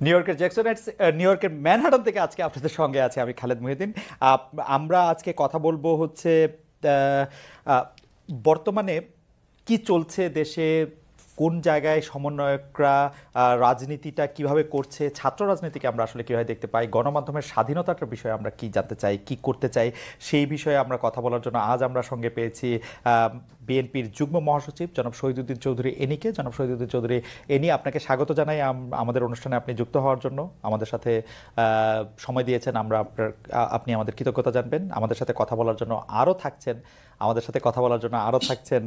New ইয়র্কের new ইয়র্কের Manhattan থেকে আজকে আপনাদের সঙ্গে আছে আমি খালেদ মুহিউদ্দিন। আমরা আজকে কথা বলবো হচ্ছে আহ, আহ, বর্তমানে কি চলছে দেশে, কোন জায়গায় সমন্বয়করা রাজনীতিটা কিভাবে করছে, ছাত্র রাজনীতিকে আমরা আসলে কিভাবে দেখতে পাই, গণমাধ্যমের স্বাধীনতাটার বিষয়ে আমরা কি জানতে চাই, কি করতে চাই, সেই বিষয়ে আমরা কথা বলার জন্য আজ আমরা সঙ্গে পেয়েছি বিএনপির যুগ্ম মহাসচিব জনাব শহীদুদ্দিন চৌধুরী এনিকে। জনাব শহীদুদ্দিন চৌধুরী এনি, আপনাকে স্বাগত জানাই আমাদের অনুষ্ঠানে আপনি যুক্ত হওয়ার জন্য, আমাদের সাথে সময় দিয়েছেন। আপনি আমাদের কৃতজ্ঞতা জানবেন। আমাদের সাথে কথা বলার জন্য আরও থাকছেন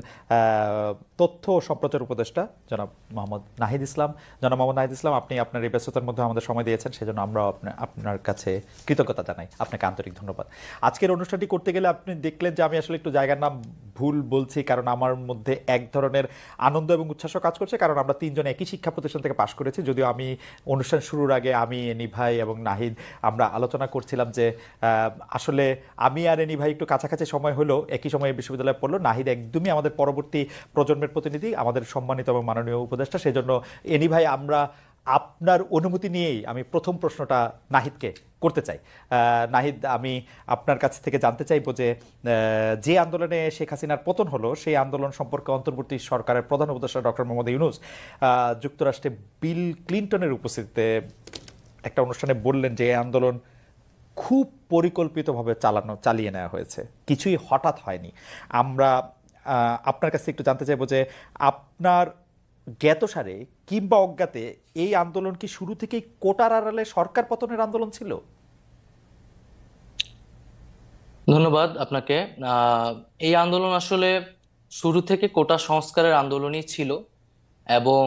তথ্য ও সম্প্রচার উপদেষ্টা জনাব মোহাম্মদ নাহিদ ইসলাম। আপনি আপনার এই ব্যস্ততার মধ্যে আমাদের সময় দিয়েছেন, সেজন্য আমরা আপনার কাছে কৃতজ্ঞতা জানাই, আপনাকে আন্তরিক ধন্যবাদ। আজকের অনুষ্ঠানটি করতে গেলে আপনি দেখলেন যে আমি আসলে একটু জায়গার নাম ভুল বলছি, কারণ আমার মধ্যে এক ধরনের আনন্দ এবং উচ্ছ্বাসও কাজ করছে, কারণ আমরা তিনজন একই শিক্ষা প্রতিষ্ঠান থেকে পাশ করেছি। যদিও আমি অনুষ্ঠান শুরুর আগে আমি, এনি ভাই এবং নাহিদ আমরা আলোচনা করছিলাম যে আসলে আমি আর এনি ভাই একটু কাছাকাছি সময় হলো, একই সময়ে বিশ্ববিদ্যালয়ে পড়লো। নাহিদ একদমই আমাদের পরবর্তী প্রজন্মের প্রতিনিধি, আমাদের সম্মানিত এবং মাননীয় উপদেষ্টা। সেজন্য এনি ভাই, আমরা আপনার অনুমতি নিয়েই আমি প্রথম প্রশ্নটা নাহিদকে করতে চাই। নাহিদ, আমি আপনার কাছ থেকে জানতে চাইবো যে আন্দোলনে শেখ হাসিনার পতন হলো, সেই আন্দোলন সম্পর্কে অন্তর্বর্তী সরকারের প্রধান উপদেষ্টা ডক্টর মোহাম্মদ ইউনূস যুক্তরাষ্ট্রে বিল ক্লিন্টনের উপস্থিতিতে একটা অনুষ্ঠানে বললেন যে এই আন্দোলন খুব পরিকল্পিতভাবে চালিয়ে নেওয়া হয়েছে, কিছুই হঠাৎ হয়নি। আমরা আপনার কাছে একটু জানতে চাইবো যে আপনার জ্ঞাতসারে কিংবা অজ্ঞাতে এই আন্দোলন কি শুরু থেকেই কোটার আড়ালে সরকার পতনের আন্দোলন ছিল? ধন্যবাদ আপনাকে। এই আন্দোলন আসলে শুরু থেকে কোটা সংস্কারের আন্দোলনই ছিল। এবং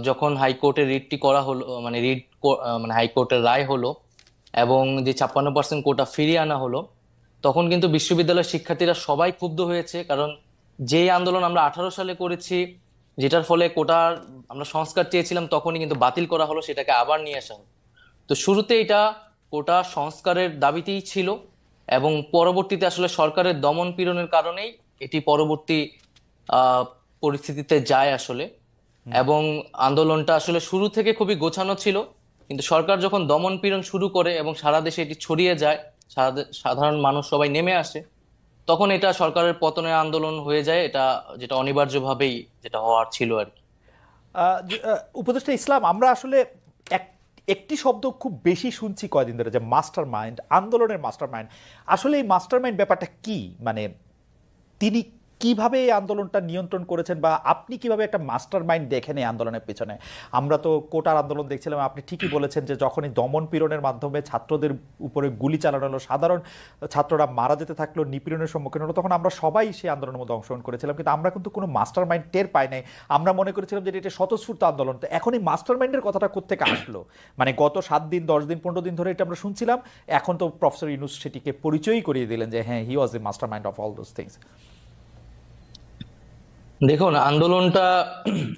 যখন হাইকোর্টের রিটটি করা হলো, মানে মানে হাইকোর্টের রায় হলো এবং যে 56% কোটা ফিরিয়ে আনা হলো, তখন কিন্তু বিশ্ববিদ্যালয়ের শিক্ষার্থীরা সবাই ক্ষুব্ধ হয়েছে। কারণ যে আন্দোলন আমরা 18 সালে করেছি, যেটার ফলে কোটার আমরা সংস্কার চেয়েছিলাম, তখনই কিন্তু বাতিল করা হলো, সেটাকে আবার নিয়ে আসা হলো। তো শুরুতে এটা কোটা সংস্কারের দাবিতেই ছিল, এবং পরবর্তীতে আসলে সরকারের দমন পীড়নের কারণেই এটি পরবর্তী আহ পরিস্থিতিতে যায় আসলে। এবং আন্দোলনটা আসলে শুরু থেকে খুবই গোছানো ছিল, কিন্তু সরকার যখন দমন পীড়ন শুরু করে এবং সারা দেশে এটি ছড়িয়ে যায়, সাধারণ মানুষ সবাই নেমে আসে, তখন এটা সরকারের পতনের আন্দোলন হয়ে যায়। এটা যেটা অনিবার্যভাবেই যেটা হওয়ার ছিল আর কি। উপদেষ্টা ইসলাম, আমরা আসলে একটি শব্দ খুব বেশি শুনছি কয়দিন ধরে, যে মাস্টার মাইন্ড, আন্দোলনের মাস্টার মাইন্ড। আসলে এই মাস্টার মাইন্ড ব্যাপারটা কি? মানে তিনি কিভাবে এই আন্দোলনটা নিয়ন্ত্রণ করেছেন, বা আপনি কিভাবে একটা মাস্টার মাইন্ড দেখেন এই আন্দোলনের পেছনে? আমরা তো কোটার আন্দোলন দেখছিলাম, আপনি ঠিকই বলেছেন যে যখনই দমন পীড়নের মাধ্যমে ছাত্রদের উপরে গুলি চালানো হলো, সাধারণ ছাত্ররা মারা যেতে থাকলো, নিপীড়নের সম্মুখীন হলো, তখন আমরা সবাই সেই আন্দোলনের মধ্যে অংশগ্রহণ করেছিলাম, কিন্তু আমরা কিন্তু কোনো মাস্টার মাইন্ড টের পাই নাই। আমরা মনে করেছিলাম যে এটা স্বতঃস্ফূর্ত আন্দোলন। তো এখন এই মাস্টার মাইন্ডের কথাটা কোত্থেকে আসলো? মানে গত 7 দিন, 10 দিন, 15 দিন ধরে এটা আমরা শুনছিলাম, এখন তো প্রফেসর ইউনূস সেটিকে পরিচয়ই করিয়ে দিলেন যে হ্যাঁ, he was the mastermind of all those things. দেখুন, আন্দোলনটা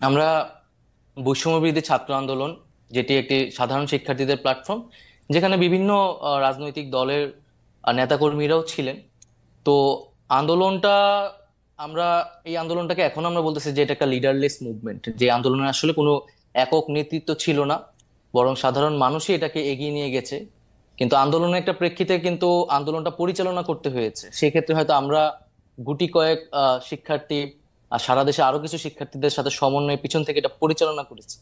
আমরা বৈষম্যবিরোধী ছাত্র আন্দোলন, যেটি একটি সাধারণ শিক্ষার্থীদের প্ল্যাটফর্ম, যেখানে বিভিন্ন রাজনৈতিক দলের নেতাকর্মীরাও ছিলেন। তো আন্দোলনটা আমরা এই আন্দোলনটাকে এখন আমরা বলতেছি যে এটা একটা লিডারলেস মুভমেন্ট, যে আন্দোলনের আসলে কোনো একক নেতৃত্ব ছিল না, বরং সাধারণ মানুষই এটাকে এগিয়ে নিয়ে গেছে। কিন্তু আন্দোলনের একটা প্রেক্ষিতে কিন্তু আন্দোলনটা পরিচালনা করতে হয়েছে। সেক্ষেত্রে হয়তো আমরা গুটি কয়েক শিক্ষার্থী আর সারা দেশে আরো কিছু শিক্ষার্থীদের সাথে সমন্বয়ে পিছন থেকে এটা পরিচালনা করেছি।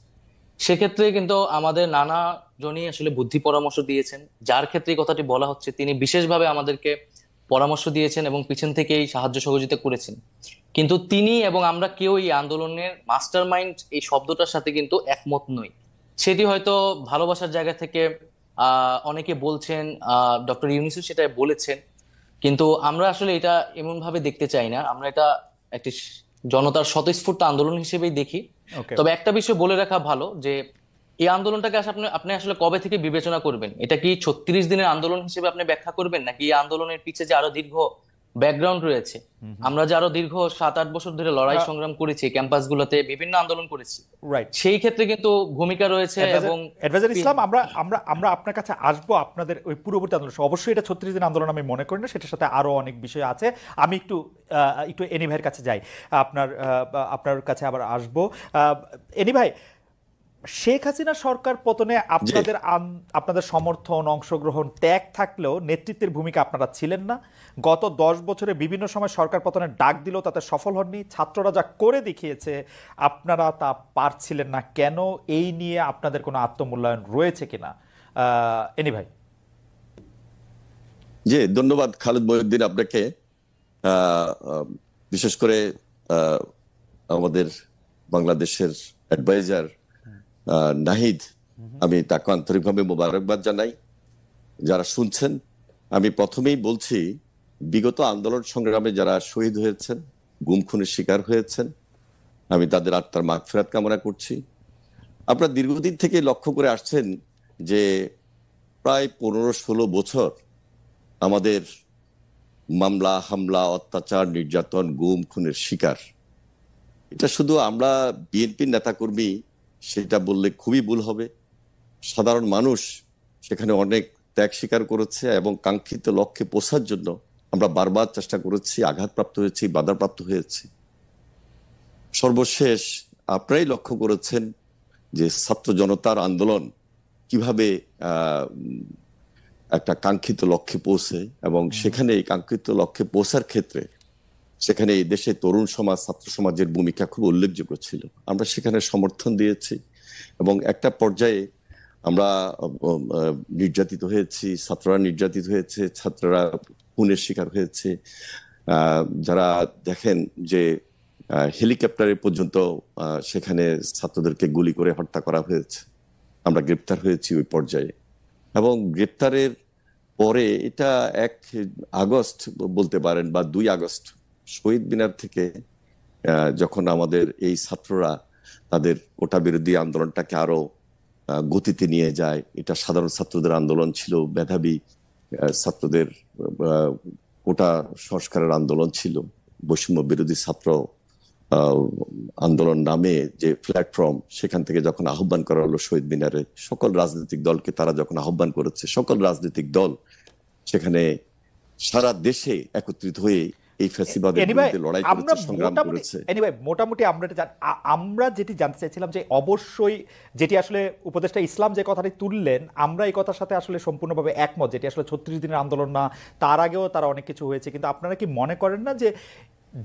সেক্ষেত্রে কিন্তু আমাদের নানা জনই আসলে বুদ্ধি পরামর্শ দিয়েছেন। যার ক্ষেত্রে এই কথাটি বলা হচ্ছে, তিনি বিশেষভাবে আমাদেরকে পরামর্শ দিয়েছেন এবং পিছন থেকেই সাহায্য সহযোগিতা করেছেন। কিন্তু তিনি এবং আমরা কেউ এই আন্দোলনের মাস্টার মাইন্ড এই শব্দটার সাথে কিন্তু একমত নই। সেটি হয়তো ভালোবাসার জায়গা থেকে অনেকে বলছেন, ডক্টর ইউনূসও সেটা বলেছেন, কিন্তু আমরা আসলে এটা এমন ভাবে দেখতে চাই না। আমরা এটা একটি জনতার স্বতঃস্ফূর্ত আন্দোলন হিসেবেই দেখি। ওকে। তবে একটা বিষয় বলে রাখা ভালো, যে এই আন্দোলনটাকে আপনি আপনি আসলে কবে থেকে বিবেচনা করবেন? এটা কি 36 দিনের আন্দোলন হিসেবে আপনি ব্যাখ্যা করবেন, নাকি এই আন্দোলনের পিছে যে আরো দীর্ঘ ব্যাকগ্রাউন্ড রয়েছে? আমরা যে আরো দীর্ঘ 7-8 বছর ধরে লড়াই সংগ্রাম করেছি, ক্যাম্পাসগুলোতে বিভিন্ন আন্দোলন করেছি, রাইট। সেই ক্ষেত্রে কিন্তু ভূমিকা রয়েছে। এবং অ্যাডভাইজার ইসলাম, আমরা আমরা আমরা আপনার কাছে আসবো আপনাদের ওই পূর্ববর্তী আন্দোলন। অবশ্যই এটা 36 দিন আন্দোলন আমি মনে করি না, সেটার সাথে আরো অনেক বিষয় আছে। আমি একটু একটু এনি ভাইয়ের কাছে যাই, আপনার আপনার কাছে আবার আসবো। এনি ভাই, শেখ হাসিনা সরকার পতনে জি, আপনাদের সমর্থন, অংশগ্রহণ, ত্যাগ থাকলেও নেতৃত্বের ভূমিকা আপনারা ছিলেন না। গত 10 বছরে বিভিন্ন সময় সরকার পতনের ডাক দিলেও তাতে সফল হননি। ছাত্ররা যা করে দেখিয়েছে আপনারা তা পারছিলেন না কেন? এই নিয়ে আপনাদের কোনো আত্মমূল্যায়ন রয়েছে কিনা? এনি ভাই। জি, ধন্যবাদ খালেদ মহিউদ্দিন আপনাকে। আহ, আহ, বিশেষ করে আহ, আমাদের বাংলাদেশের অ্যাডভাইজার নাহিদ, আমি তাকে আন্তরিকভাবে মোবারকবাদ জানাই। যারা শুনছেন, আমি প্রথমেই বলছি, বিগত আন্দোলন সংগ্রামে যারা শহীদ হয়েছেন, গুম খুনের শিকার হয়েছেন, আমি তাদের আত্মার মাগফিরাত কামনা করছি। আপনারা দীর্ঘদিন থেকে লক্ষ্য করে আসছেন যে প্রায় 15-16 বছর আমাদের মামলা, হামলা, অত্যাচার, নির্যাতন, গুম খুনের শিকার। এটা শুধু আমরা বিএনপির নেতাকর্মী সেটা বললে খুবই ভুল হবে। সাধারণ মানুষ সেখানে অনেক ত্যাগ স্বীকার করেছে এবং কাঙ্ক্ষিত লক্ষ্যে পৌঁছার জন্য আমরা বারবার চেষ্টা করেছি, আঘাতপ্রাপ্ত হয়েছি, বাধাপ্রাপ্ত হয়েছি। সর্বশেষ আপনারাই লক্ষ্য করেছেন যে ছাত্র জনতার আন্দোলন কিভাবে একটা কাঙ্ক্ষিত লক্ষ্যে পৌঁছে, এবং সেখানে এই কাঙ্ক্ষিত লক্ষ্যে পৌঁছার ক্ষেত্রে সেখানে এই দেশের তরুণ সমাজ, ছাত্র সমাজের ভূমিকা খুব উল্লেখযোগ্য ছিল। আমরা সেখানে সমর্থন দিয়েছি এবং একটা পর্যায়ে আমরা নির্যাতিত হয়েছি, ছাত্ররা নির্যাতিত হয়েছে, ছাত্ররা খুনের শিকার হয়েছে। যারা দেখেন যে হেলিকপ্টারে পর্যন্ত সেখানে ছাত্রদেরকে গুলি করে হত্যা করা হয়েছে, আমরা গ্রেপ্তার হয়েছি ওই পর্যায়ে। এবং গ্রেপ্তারের পরে এটা 1 আগস্ট বলতে পারেন বা 2 আগস্ট শহীদ মিনার থেকে যখন আমাদের এই ছাত্ররা তাদের কোটা বিরোধী আন্দোলনটাকে আরো গতিতে নিয়ে যায়, এটা সাধারণ ছাত্রদের আন্দোলন ছিল, মেধাবী ছাত্রদের কোটা সংস্কারের আন্দোলন ছিল, বৈষম্য বিরোধী ছাত্র আন্দোলন নামে যে প্ল্যাটফর্ম, সেখান থেকে যখন আহ্বান করা হলো শহীদ মিনারে, সকল রাজনৈতিক দলকে তারা যখন আহ্বান করেছে, সকল রাজনৈতিক দল সেখানে সারা দেশে একত্রিত হয়ে এই ফ্যাসিবাদের বিরুদ্ধে লড়াই করেছে, সংগ্রাম করেছে। মোটামুটি আমরা যেটি জানতে চাইছিলাম যে অবশ্যই যেটি আসলে উপদেষ্টা ইসলাম যে কথাটি তুললেন, আমরা এই কথার সাথে আসলে সম্পূর্ণভাবে একমত, যেটি আসলে 36 দিনের আন্দোলন না, তার আগেও তারা অনেক কিছু হয়েছে। কিন্তু আপনারা কি মনে করেন না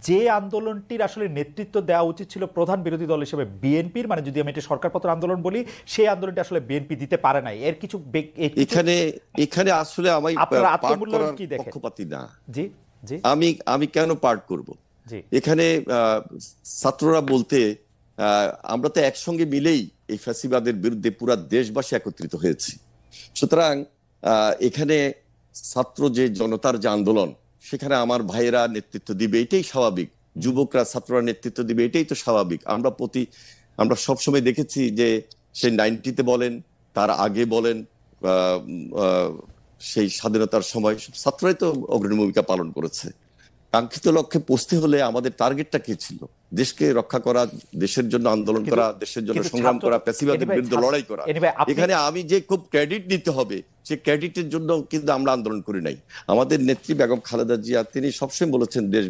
যে আন্দোলনটির আসলে নেতৃত্ব দেওয়া উচিত ছিল প্রধান বিরোধী দল হিসেবে বিএনপির, মানে যদি আমি এটা সরকারপত্র আন্দোলন বলি, সেই আন্দোলনটি আসলে বিএনপি দিতে পারে নাই? এর কিছু এখানে আসলে আমি আপনারা পার্ট আত্মমূল্যায়ন করার কি দেখেন? পক্ষপাতী না। জি জি আমি কেন পার্ট করব? জি এখানে ছাত্ররা বলতে আমরা তো একসঙ্গে মিলেই এই ফ্যাসিবাদের বিরুদ্ধে পুরা দেশবাসী একত্রিত হয়েছি। সুতরাং এখানে ছাত্র যে জনতার যে আন্দোলন, সেখানে আমার ভাইয়েরা নেতৃত্ব দিবে, এটাই স্বাভাবিক। যুবকরা, ছাত্ররা নেতৃত্ব দিবে, এটাই তো স্বাভাবিক। আমরা সবসময় দেখেছি যে সেই 90-তে বলেন, তার আগে বলেন, সেই স্বাধীনতার সময় ছাত্ররাই তো অগ্রণী ভূমিকা পালন করেছে। কাঙ্ক্ষিত লক্ষ্যে পৌঁছতে হলে আমাদের টার্গেটটা কি ছিল? দেশকে রক্ষা করা, দেশের জন্য আন্দোলন করা, দেশের জন্য সংগ্রাম করা, ফ্যাসিবাদের বিরুদ্ধে লড়াই করা। এখানে আমি যে খুব ক্রেডিট নিতে হবে, সে ক্রেডিটের জন্য কিন্তু আমরা আন্দোলন করি নাই। আমাদের নেত্রী বেগম খালেদা জিয়া তিনি সবসময় বলেছেন দেশ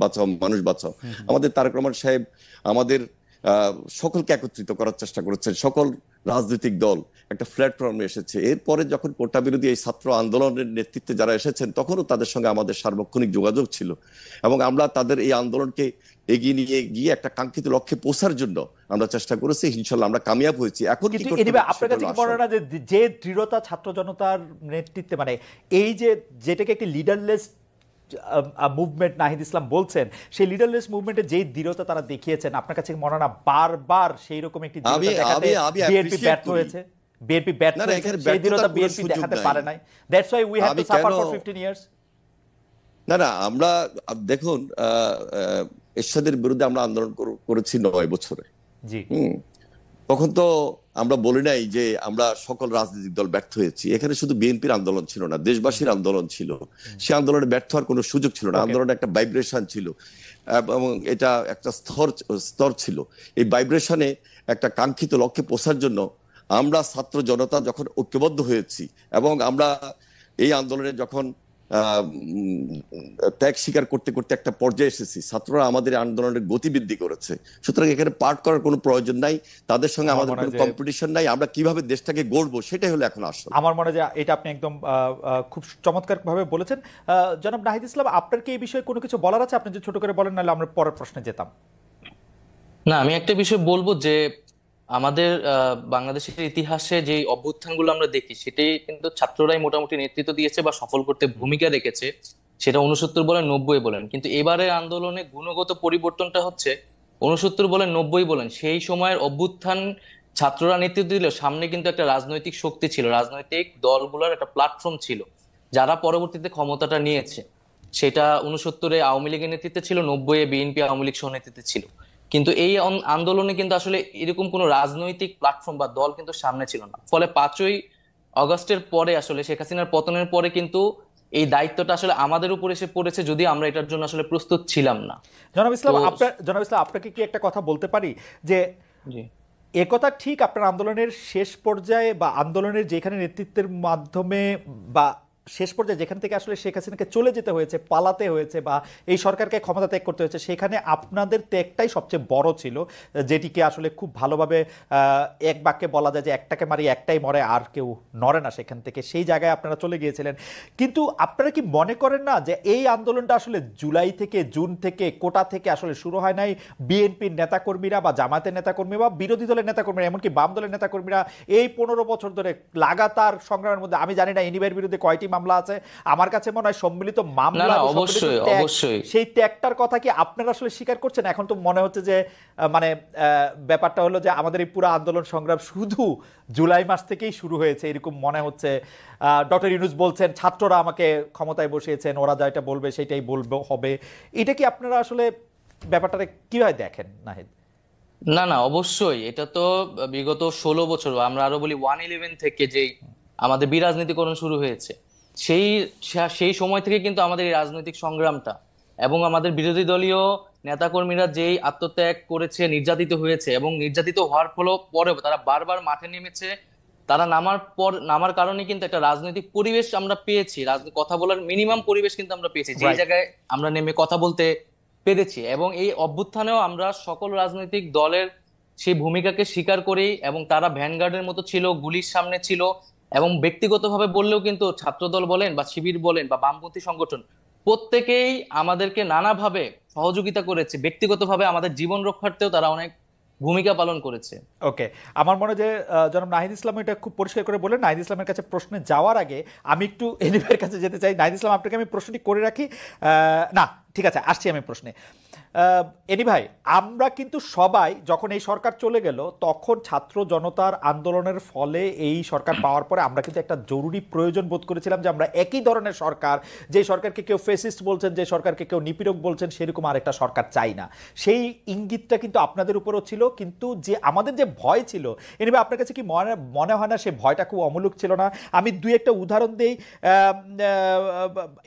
বাঁচাও, মানুষ বাঁচাও। আমাদের তারেক রহমান সাহেব আমাদের সকলকে একত্রিত করার চেষ্টা করেছেন, সকল রাজনৈতিক দল একটা প্ল্যাটফর্মে এসেছে। এরপরে যখন কোটা বিরোধী এই ছাত্র আন্দোলনের নেতৃত্বে যারা এসেছেন, তখনও তাদের সঙ্গে আমাদের সার্বক্ষণিক যোগাযোগ ছিল এবং আমরা তাদের এই আন্দোলনকে এগিয়ে নিয়ে গিয়ে একটা কাঙ্ক্ষিত লক্ষ্যে পৌঁছার জন্য আমরা চেষ্টা করেছি। ইনশাল্লাহ আমরা কামিয়াব হয়েছি। এখন কি করতে হবে? আপনার কাছে কি মনে হয় না যে দৃঢ়তা ছাত্র জনতার নেতৃত্বে, মানে এই যেটাকে একটি লিডারলেস মুভমেন্ট নাহিদ ইসলাম বলছেন, সেই লিডারলেস মুভমেন্টে যে দৃঢ়তা তারা দেখিয়েছেন, আপনার কাছে মনে হয় না বারবার সেই রকম একটি বিএনপি ব্যর্থ হয়েছে? বিএনপি ব্যর্থ হয়েছে, সেই দৃঢ়তা বিএনপি দেখাতে পারে নাই। That's why we have to suffer for 15 years. না, আমরা দেখুন, এরশাদের বিরুদ্ধে আমরা আন্দোলন করেছি 9 বছরে। জি, তখন তো আমরা বলি নাই যে আমরা সকল রাজনৈতিক দল ব্যর্থ হয়েছি। এখানে শুধু বিএনপির আন্দোলন ছিল না, দেশবাসীর আন্দোলন ছিল। সে আন্দোলনে ব্যর্থ হওয়ার কোনো সুযোগ ছিল না। আন্দোলনে একটা ভাইব্রেশন ছিল এবং এটা একটা স্তর ছিল। এই ভাইব্রেশনে একটা কাঙ্ক্ষিত লক্ষ্যে পৌঁছার জন্য আমরা ছাত্র জনতা যখন ঐক্যবদ্ধ হয়েছি এবং আমরা এই আন্দোলনে যখন ত্যাগ স্বীকার করতে করতে একটা পর্যায়ে এসেছি, ছাত্ররা আমাদের আন্দোলনের গতিবৃদ্ধি করেছে। সুতরাং এখানে পার্ট করার কোনো প্রয়োজন নাই, তাদের সঙ্গে আমার আমাদের মনে কোনো হয় যে কম্পিটিশন নাই। আমরা কিভাবে দেশটাকে গড়বো সেটাই হলো এখন আসল। আমার মনে হয় যে এটা আপনি একদম খুব চমৎকার ভাবে বলেছেন। জনাব নাহিদ ইসলাম, আপনার কি এই বিষয়ে কোনো কিছু বলার আছে? আপনি যে ছোট করে বলেন, নাহলে আমরা পরের প্রশ্নে যেতাম। না, আমি একটা বিষয় বলবো যে আমাদের বাংলাদেশের ইতিহাসে যে অভ্যুত্থানগুলো আমরা দেখি সেটাই কিন্তু ছাত্ররাই মোটামুটি নেতৃত্ব দিয়েছে বা সফল করতে ভূমিকা রেখেছে। সেটা 69 বলেন 90 বলেন, কিন্তু এবারের আন্দোলনে গুণগত পরিবর্তনটা হচ্ছে 69 বলেন 90 বলেন সেই সময়ের অভ্যুত্থান ছাত্ররা নেতৃত্ব দিলেও সামনে কিন্তু একটা রাজনৈতিক শক্তি ছিল, রাজনৈতিক দলগুলোর একটা প্ল্যাটফর্ম ছিল যারা পরবর্তীতে ক্ষমতাটা নিয়েছে। সেটা 69-এ আওয়ামী লীগের নেতৃত্বে ছিল, 90-এ বিএনপি আওয়ামী লীগ সহ নেতৃত্বে ছিল। কিন্তু এই আন্দোলনে কিন্তু আসলে এরকম কোনো রাজনৈতিক প্ল্যাটফর্ম বা দল কিন্তু সামনে ছিল না। ফলে 5ই অগস্টের পরে আসলে শেখ হাসিনার পতনের পরে কিন্তু এই দায়িত্বটা আসলে আমাদের উপর এসে পড়েছে, যদি আমরা এটার জন্য আসলে প্রস্তুত ছিলাম না। তো জনাব ইসলাম, আপনাকে কি একটা কথা বলতে পারি যে জি, একথা ঠিক, আপনার আন্দোলনের শেষ পর্যায়ে বা আন্দোলনের যেখানে নেতৃত্বের মাধ্যমে বা শেষ পর্যায়ে যেখান থেকে আসলে শেখ হাসিনাকে চলে যেতে হয়েছে, পালাতে হয়েছে, বা এই সরকারকে ক্ষমতা ত্যাগ করতে হয়েছে, সেখানে আপনাদের ত্যাগটাই সবচেয়ে বড় ছিল, যেটিকে আসলে খুব ভালোভাবে এক বাক্যে বলা যায় যে একটাকে মারি একটাই মরে, আর কেউ নড়ে না সেখান থেকে। সেই জায়গায় আপনারা চলে গিয়েছিলেন। কিন্তু আপনারা কি মনে করেন না যে এই আন্দোলনটা আসলে জুলাই থেকে, জুন থেকে, কোটা থেকে আসলে শুরু হয় নাই? বিএনপির নেতাকর্মীরা বা জামায়াতের নেতাকর্মী বা বিরোধী দলের নেতাকর্মীরা, এমনকি বাম দলের নেতাকর্মীরা এই 15 বছর ধরে লাগাতার সংগ্রামের মধ্যে, আমি জানি না এনিভাইয়ের বিরুদ্ধে কয়টি মামলা আছে, আমার কাছে মনে হয় সম্মিলিত না মামলা না, এবং সম্মিলিত অবশ্যই ত্যাগ, অবশ্যই। সেই ত্যাগটার কথা কি আপনারা আসলে স্বীকার করছেন? এখন তো মনে হচ্ছে যে মানে ব্যাপারটা হলো যে আমাদের এই পুরো আন্দোলন সংগ্রাম শুধু জুলাই মাস থেকেই শুরু হয়েছে এরকম মনে হচ্ছে। ডক্টর ইউনূস বলছেন ছাত্ররা আমাকে ক্ষমতায় বসিয়েছেন, ওরা যা এটা বলবে সেটাই বলবে হবে। এটা কি আপনারা আসলে ব্যাপারটাকে কিভাবে দেখেন নাহিদ? না না, অবশ্যই। এটা তো বিগত 16 বছর, আমরা আরো বলি 111 থেকে যেই আমাদের বিরাজনীতিকরণ শুরু হয়েছে, সেই সেই সময় থেকে কিন্তু আমাদের এই রাজনৈতিক সংগ্রামটা এবং আমাদের বিরোধী দলীয় নেতাকর্মীরা যেই আত্মত্যাগ করেছে, নির্যাতিত হয়েছে এবং নির্যাতিত হওয়ার পরেও তারা বারবার মাঠে নেমেছে। তারা নামার কারণে কিন্তু একটা রাজনৈতিক পরিবেশ আমরা পেয়েছি, কথা বলার মিনিমাম পরিবেশ কিন্তু আমরা পেয়েছি, যেই রাইট। জায়গায় আমরা নেমে কথা বলতে পেরেছি। এবং এই অভ্যুত্থানেও আমরা সকল রাজনৈতিক দলের সেই ভূমিকাকে স্বীকার করি, এবং তারা ভ্যানগার্ডের মতো ছিল, গুলির সামনে ছিল। এবং ব্যক্তিগতভাবে বললেও কিন্তু ছাত্রদল বলেন বা শিবির বলেন বা বামপন্থী সংগঠন, প্রত্যেকেই আমাদেরকে নানাভাবে সহযোগিতা করেছে। ব্যক্তিগতভাবে আমাদের জীবন রক্ষার্থেও তারা অনেক ভূমিকা পালন করেছে। ওকে, আমার মনে হয় যে জনাব নাহিদ ইসলাম এটা খুব পরিষ্কার করে বলেন। নাহিদ ইসলামের কাছে প্রশ্নে যাওয়ার আগে আমি একটু এনিভাইয়ের কাছে যেতে চাই। নাহিদ ইসলাম, আপনাকে আমি প্রশ্নটি করে রাখি। না, ঠিক আছে, আসছি আমি প্রশ্নে। এনি ভাই, আমরা কিন্তু সবাই যখন এই সরকার চলে গেল তখন ছাত্র জনতার আন্দোলনের ফলে এই সরকার পাওয়ার পরে আমরা কিন্তু একটা জরুরি প্রয়োজন বোধ করেছিলাম যে আমরা একই ধরনের সরকার, যে সরকারকে কেউ ফেসিস্ট বলছেন, যে সরকারকে কেউ নিপীড়ক বলছেন, সেরকম আরেকটা সরকার চাই না। সেই ইঙ্গিতটা কিন্তু আপনাদের উপরও ছিল, কিন্তু যে আমাদের যে ভয় ছিল, এনিভাই আপনার কাছে কি মনে হয় না সে ভয়টা খুব অমূলক ছিল না? আমি দুই একটা উদাহরণ দিই।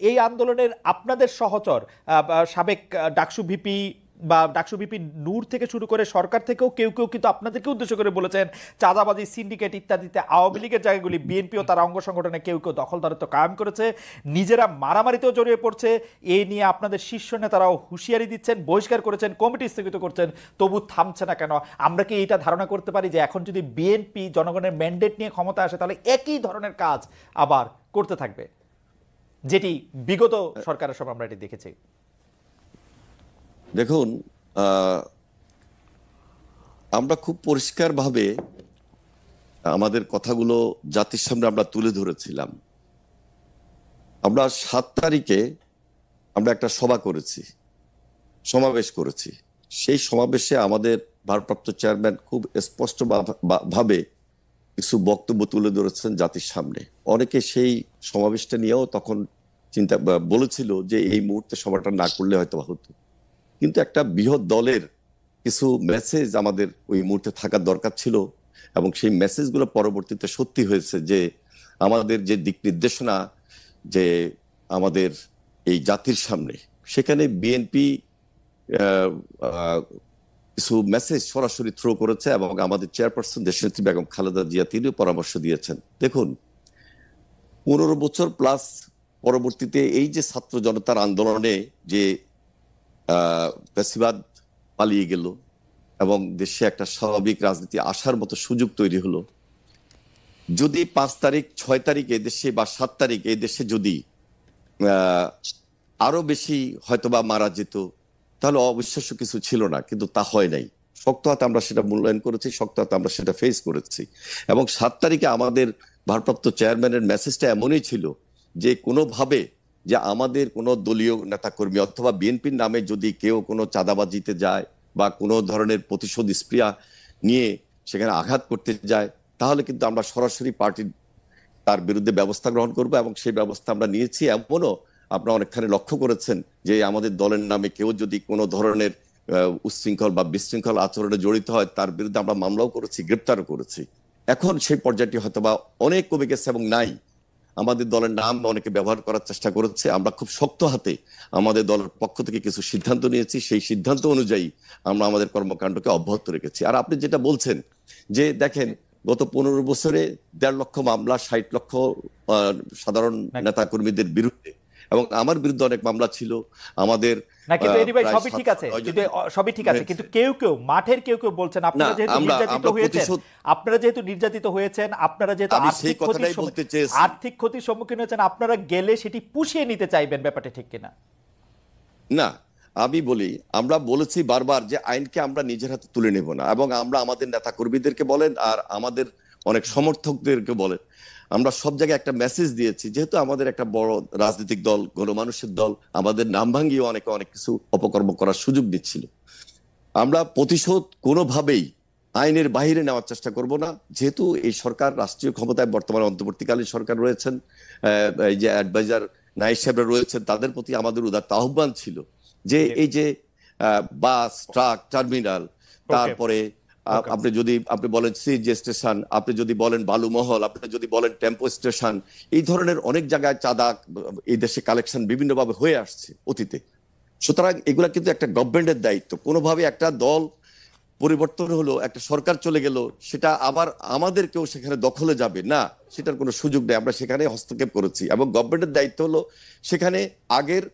এই আন্দোলনের আপনাদের সহচর সাবেক ডাকসু ভিপি বা ডাকসু ভিপি নূর থেকে শুরু করে সরকার থেকেও কেউ কেউ কিন্তু আপনাদেরকে উদ্দেশ্য করে বলেছেন চাঁদাবাজি, সিন্ডিকেট ইত্যাদিতে আওয়ামী লীগের জায়গাগুলি বিএনপি ও তার অঙ্গ সংগঠনে কেউ কেউ দখলদারিত্ব কায়েম করেছে, নিজেরা মারামারিতেও জড়িয়ে পড়ছে। এই নিয়ে আপনাদের শীর্ষ নেতারাও হুঁশিয়ারি দিচ্ছেন, বহিষ্কার করেছেন, কমিটি স্থগিত করছেন, তবু থামছে না কেন? আমরা কি এটা ধারণা করতে পারি যে এখন যদি বিএনপি জনগণের ম্যান্ডেট নিয়ে ক্ষমতা আসে তাহলে একই ধরনের কাজ আবার করতে থাকবে, যেটি বিগত সরকারের সময় আমরা এটি দেখেছি? দেখুন, আমরা খুব পরিষ্কারভাবে আমাদের কথাগুলো জাতির সামনে আমরা তুলে ধরেছিলাম। আমরা 7 তারিখে আমরা একটা সভা করেছি, সমাবেশ করেছি। সেই সমাবেশে আমাদের ভারপ্রাপ্ত চেয়ারম্যান খুব স্পষ্ট ভাবে কিছু বক্তব্য তুলে ধরেছেন জাতির সামনে। অনেকে সেই সমাবেশটা নিয়েও তখন বলেছিল যে এই মুহূর্তে সভাটা না করলে হয়তো হতো, কিন্তু একটা বৃহৎ দলের কিছু মেসেজ আমাদের ওই মুহূর্তে থাকার দরকার ছিল, এবং সেই মেসেজগুলো পরবর্তীতে সত্যি হয়েছে যে আমাদের যে দিক নির্দেশনা যে আমাদের এই জাতির সামনে, সেখানে বিএনপি কিছু মেসেজ সরাসরি থ্রো করেছে, এবং আমাদের চেয়ারপারসন দেশনেত্রী বেগম খালেদা জিয়া তিনিও পরামর্শ দিয়েছেন। দেখুন, 15 বছর প্লাস পরবর্তীতে এই যে ছাত্র জনতার আন্দোলনে যে ফ্যাসিবাদ পালিয়ে গেল এবং দেশে একটা স্বাভাবিক রাজনীতি আসার মতো সুযোগ তৈরি হলো, যদি 5 তারিখ 6 তারিখ এই দেশে বা 7 তারিখ এই দেশে যদি আহ, আরো বেশি হয়তোবা মারা যেত, তাহলে অবিশ্বাস্য কিছু ছিল না, কিন্তু তা হয় নাই। শক্ত হাতে আমরা সেটা মূল্যায়ন করেছি, শক্ত হাতে আমরা সেটা ফেস করেছি। এবং 7 তারিখে আমাদের ভারপ্রাপ্ত চেয়ারম্যানের মেসেজটা এমনই ছিল যে কোনোভাবে যে আমাদের কোনো দলীয় নেতাকর্মী অথবা বিএনপির নামে যদি কেউ কোনো চাঁদাবাজিতে যায় বা কোনো ধরনের প্রতিশোধ স্পৃহা নিয়ে সেখানে আঘাত করতে যায়, তাহলে কিন্তু আমরা সরাসরি পার্টির তার বিরুদ্ধে ব্যবস্থা গ্রহণ করবো, এবং সেই ব্যবস্থা আমরা নিয়েছি। এমনও আপনারা অনেকখানি লক্ষ্য করেছেন যে আমাদের দলের নামে কেউ যদি কোনো ধরনের উচ্ছৃঙ্খল বা বিশৃঙ্খল আচরণে জড়িত হয়, তার বিরুদ্ধে আমরা মামলাও করেছি, গ্রেপ্তারও করেছি। এখন সেই পর্যায়টি হয়তোবা অনেক কমে গেছে এবং নাই। আমাদের দলের নাম অনেকে ব্যবহার করার চেষ্টা করেছে। আমরা খুব শক্ত হাতে আমাদের দলের পক্ষ থেকে কিছু সিদ্ধান্ত নিয়েছি, সেই সিদ্ধান্ত অনুযায়ী আমরা আমাদের কর্মকাণ্ডকে অব্যাহত রেখেছি। আর আপনি যেটা বলছেন যে দেখেন, গত 15 বছরে 1.5 লক্ষ মামলা, 60 লক্ষ সাধারণ নেতা কর্মীদের বিরুদ্ধে, এবং আমার বিরুদ্ধে অনেক মামলা ছিল। আমাদের না, কিন্তু এটি ভাই সবই ঠিক আছে, কিন্তু সবই ঠিক আছে, কিন্তু কেউ কেউ মাঠের কেউ কেউ বলছেন আপনারা যেহেতু নির্যাতিত হয়েছেন, আপনারা যেহেতু আর্থিক ক্ষতির সম্মুখীন হয়েছেন, আপনারা গেলে সেটি পুষিয়ে নিতে চাইবেন, ব্যাপারটা ঠিক কিনা? না, আমি বলি, আমরা বলেছি বারবার যে আইনকে আমরা নিজের হাতে তুলে নেব না, এবং আমরা আমাদের নেতা কর্মীদেরকে বলেন আর আমাদের অনেক সমর্থকদেরকে বলেন, আমরা সব জায়গায় একটা মেসেজ দিয়েছি। যেহেতু আমাদের একটা বড় রাজনৈতিক দল, গণমানুষের দল, আমাদের নাম ভাঙিয়ে অনেকে অনেক কিছু অপকর্ম করার সুযোগ দিচ্ছিল। আমরা প্রতিশোধ কোনোভাবেই আইনের বাহিরে নেওয়ার চেষ্টা করব না। যেহেতু এই সরকার রাষ্ট্রীয় ক্ষমতায় বর্তমানে অন্তর্বর্তীকালীন সরকার রয়েছেন, এই যে অ্যাডভাইজার নায়েব সাহেবরা রয়েছেন, তাদের প্রতি আমাদের উদাত্ত আহ্বান ছিল যে এই যে বাস, ট্রাক, টার্মিনাল, তারপরে আপনি বলেন সিএনজি স্টেশন, আপনি যদি বলেন বালুমহল, আপনি যদি বলেন টেম্পো স্টেশন, এই ধরনের অনেক জায়গায় চাঁদা এই দেশে কালেকশন বিভিন্নভাবে হয়ে আসছে অতীতে। সুতরাং এগুলা কিন্তু একটা গভর্নমেন্টের দায়িত্ব। কোনোভাবে একটা দল পরিবর্তন হলো, একটা সরকার চলে গেল, সেটা আবার আমাদের কেউ সেখানে দখলে যাবে না, সেটার কোনো সুযোগ নেই। আমরা সেখানে হস্তক্ষেপ করেছি, এবং গভর্নমেন্টের দায়িত্ব হলো সেখানে আগের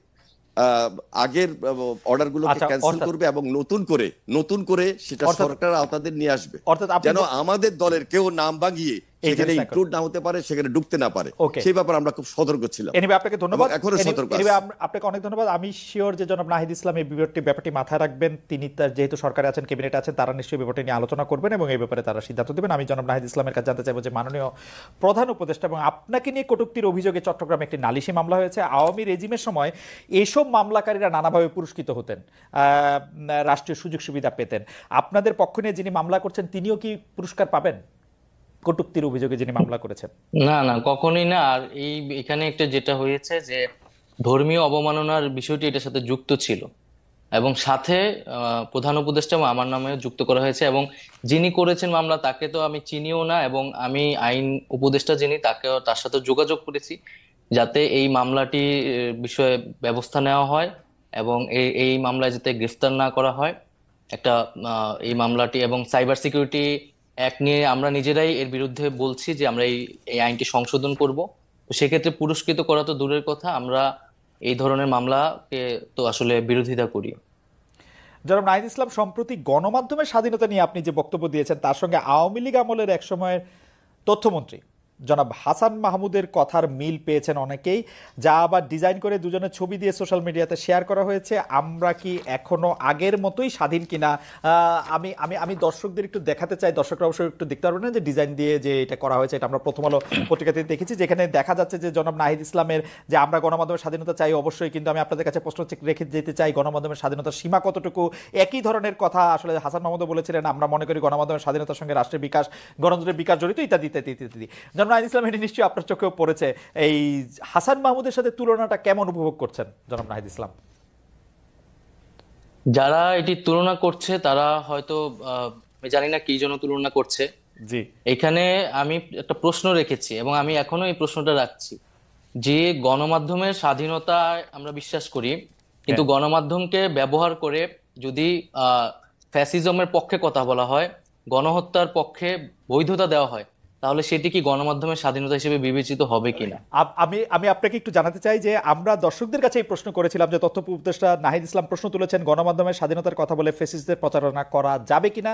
অর্ডার গুলোকে ক্যান্সেল করবে এবং নতুন করে সেটা সরকারের আওতাদের নিয়ে আসবে, যেন আমাদের দলের কেউ নাম ভাঙিয়ে সেখানে ইনক্লুড না হতে পারে, সেখানে ঢুকতে না পারে। সেই ব্যাপারে আমরা খুব সতর্ক ছিলাম। আপনাকে ধন্যবাদ, এখনো সতর্ক আছি। আপনাকে অনেক ধন্যবাদ। আমি শিওর যে জনাব নাহিদ ইসলাম এই ব্যাপারটি মাথায় রাখবেন। তিনি যেহেতু সরকারে আছেন, ক্যাবিনেটে আছেন, তারা নিশ্চয়ই ব্যাপারটি নিয়ে আলোচনা করবেন এবং এই ব্যাপারে তারা সিদ্ধান্ত দেবেন। আমি জনাব নাহিদ ইসলামের কাছে জানতে চাইবো যে মাননীয় প্রধান উপদেষ্টা, এবং আপনাকে নিয়ে কটূক্তির অভিযোগে চট্টগ্রামে একটি নালিশি মামলা হয়েছে। আওয়ামী রেজিমের সময় এইসব মামলাকারীরা নানাভাবে পুরস্কৃত হতেন, রাষ্ট্রীয় সুযোগ সুবিধা পেতেন। আপনাদের পক্ষ নিয়ে যিনি মামলা করছেন তিনিও কি পুরস্কার পাবেন, কটূক্তির অভিযোগে যিনি মামলা করেছেন? না না, কখনোই না। আর এখানে একটা যেটা হয়েছে যে ধর্মীয় অবমাননার বিষয়টি এটার সাথে যুক্ত ছিল, এবং সাথে প্রধান উপদেষ্টা আমার নামেও যুক্ত করা হয়েছে, এবং যিনি করেছেন মামলা তাকে তো আমি চিনিও না, এবং আমি আইন উপদেষ্টা যিনি তার সাথে যোগাযোগ করেছি যাতে এই মামলাটি বিষয়ে ব্যবস্থা নেওয়া হয়, এবং এই মামলায় যাতে গ্রেফতার না করা হয়। একটা এই মামলাটি এবং সাইবার সিকিউরিটি অ্যাক্ট নিয়ে আমরা নিজেরাই এর বিরুদ্ধে বলছি যে আমরা এই আইনটি সংশোধন করব। তো সেক্ষেত্রে পুরস্কৃত করা তো দূরের কথা, আমরা এই ধরনের মামলাকে তো আসলে বিরোধিতা করি। জনাব নাহিদ ইসলাম, সম্প্রতি গণমাধ্যমের স্বাধীনতা নিয়ে আপনি যে বক্তব্য দিয়েছেন, তার সঙ্গে আওয়ামী লীগ আমলের এক সময়ের তথ্যমন্ত্রী জনাব হাসান মাহমুদের কথার মিল পেয়েছেন অনেকেই, যা আবার ডিজাইন করে দুজনের ছবি দিয়ে সোশ্যাল মিডিয়াতে শেয়ার করা হয়েছে। আমরা কি এখনো আগের মতোই স্বাধীন কিনা? আমি আমি আমি দর্শকদের একটু দেখাতে চাই, দর্শকরা অবশ্যই একটু দেখতে পারবেন না যে ডিজাইন দিয়ে যে এটা করা হয়েছে। এটা আমরা প্রথম আলো পত্রিকাতে দেখেছি, যেখানে দেখা যাচ্ছে যে জনাব নাহিদ ইসলামের যে আমরা গণমাধ্যমের স্বাধীনতা চাই অবশ্যই, কিন্তু আমি আপনাদের কাছে প্রশ্ন রেখে যেতে চাই গণমাধ্যমের স্বাধীনতার সীমা কতটুকু। একই ধরনের কথা আসলে হাসান মাহমুদও বলেছিলেন, আমরা মনে করি গণমাধ্যমের স্বাধীনতার সঙ্গে রাষ্ট্রের বিকাশ, গণতন্ত্রের বিকাশ জড়িত, ইত্যাদি ইত্যাদি ইত্যাদি। জনাব নাহিদ ইসলাম, এটি নিশ্চয়ই আপনার চোখেও পড়েছে। এই হাসান মাহমুদের সাথে তুলনাটা কেমন উপভোগ করছেন জনাব নাহিদ ইসলাম? যারা এটি তুলনা করছে তারা হয়তো আমি জানি না কি জন্য তুলনা করছে। জি, এখানে আমি একটা প্রশ্ন রেখেছি এবং আমি এখনো এই প্রশ্নটা রাখছি যে গণমাধ্যমের স্বাধীনতায় আমরা বিশ্বাস করি, কিন্তু গণমাধ্যমকে ব্যবহার করে যদি ফ্যাসিজমের পক্ষে কথা বলা হয়, গণহত্যার পক্ষে বৈধতা দেওয়া হয়, তাহলে সেটি কি গণমাধ্যমের স্বাধীনতা হিসেবে বিবেচিত হবে কিনা? আমি আমি আপনাকে একটু জানাতে চাই যে আমরা দর্শকদের কাছে এই প্রশ্ন করেছিলাম যে তথ্য উপদেষ্টা নাহিদ ইসলাম প্রশ্ন তুলেছেন, গণমাধ্যমের স্বাধীনতার কথা বলে ফ্যাসিস্টদের প্রচারণা করা যাবে কিনা,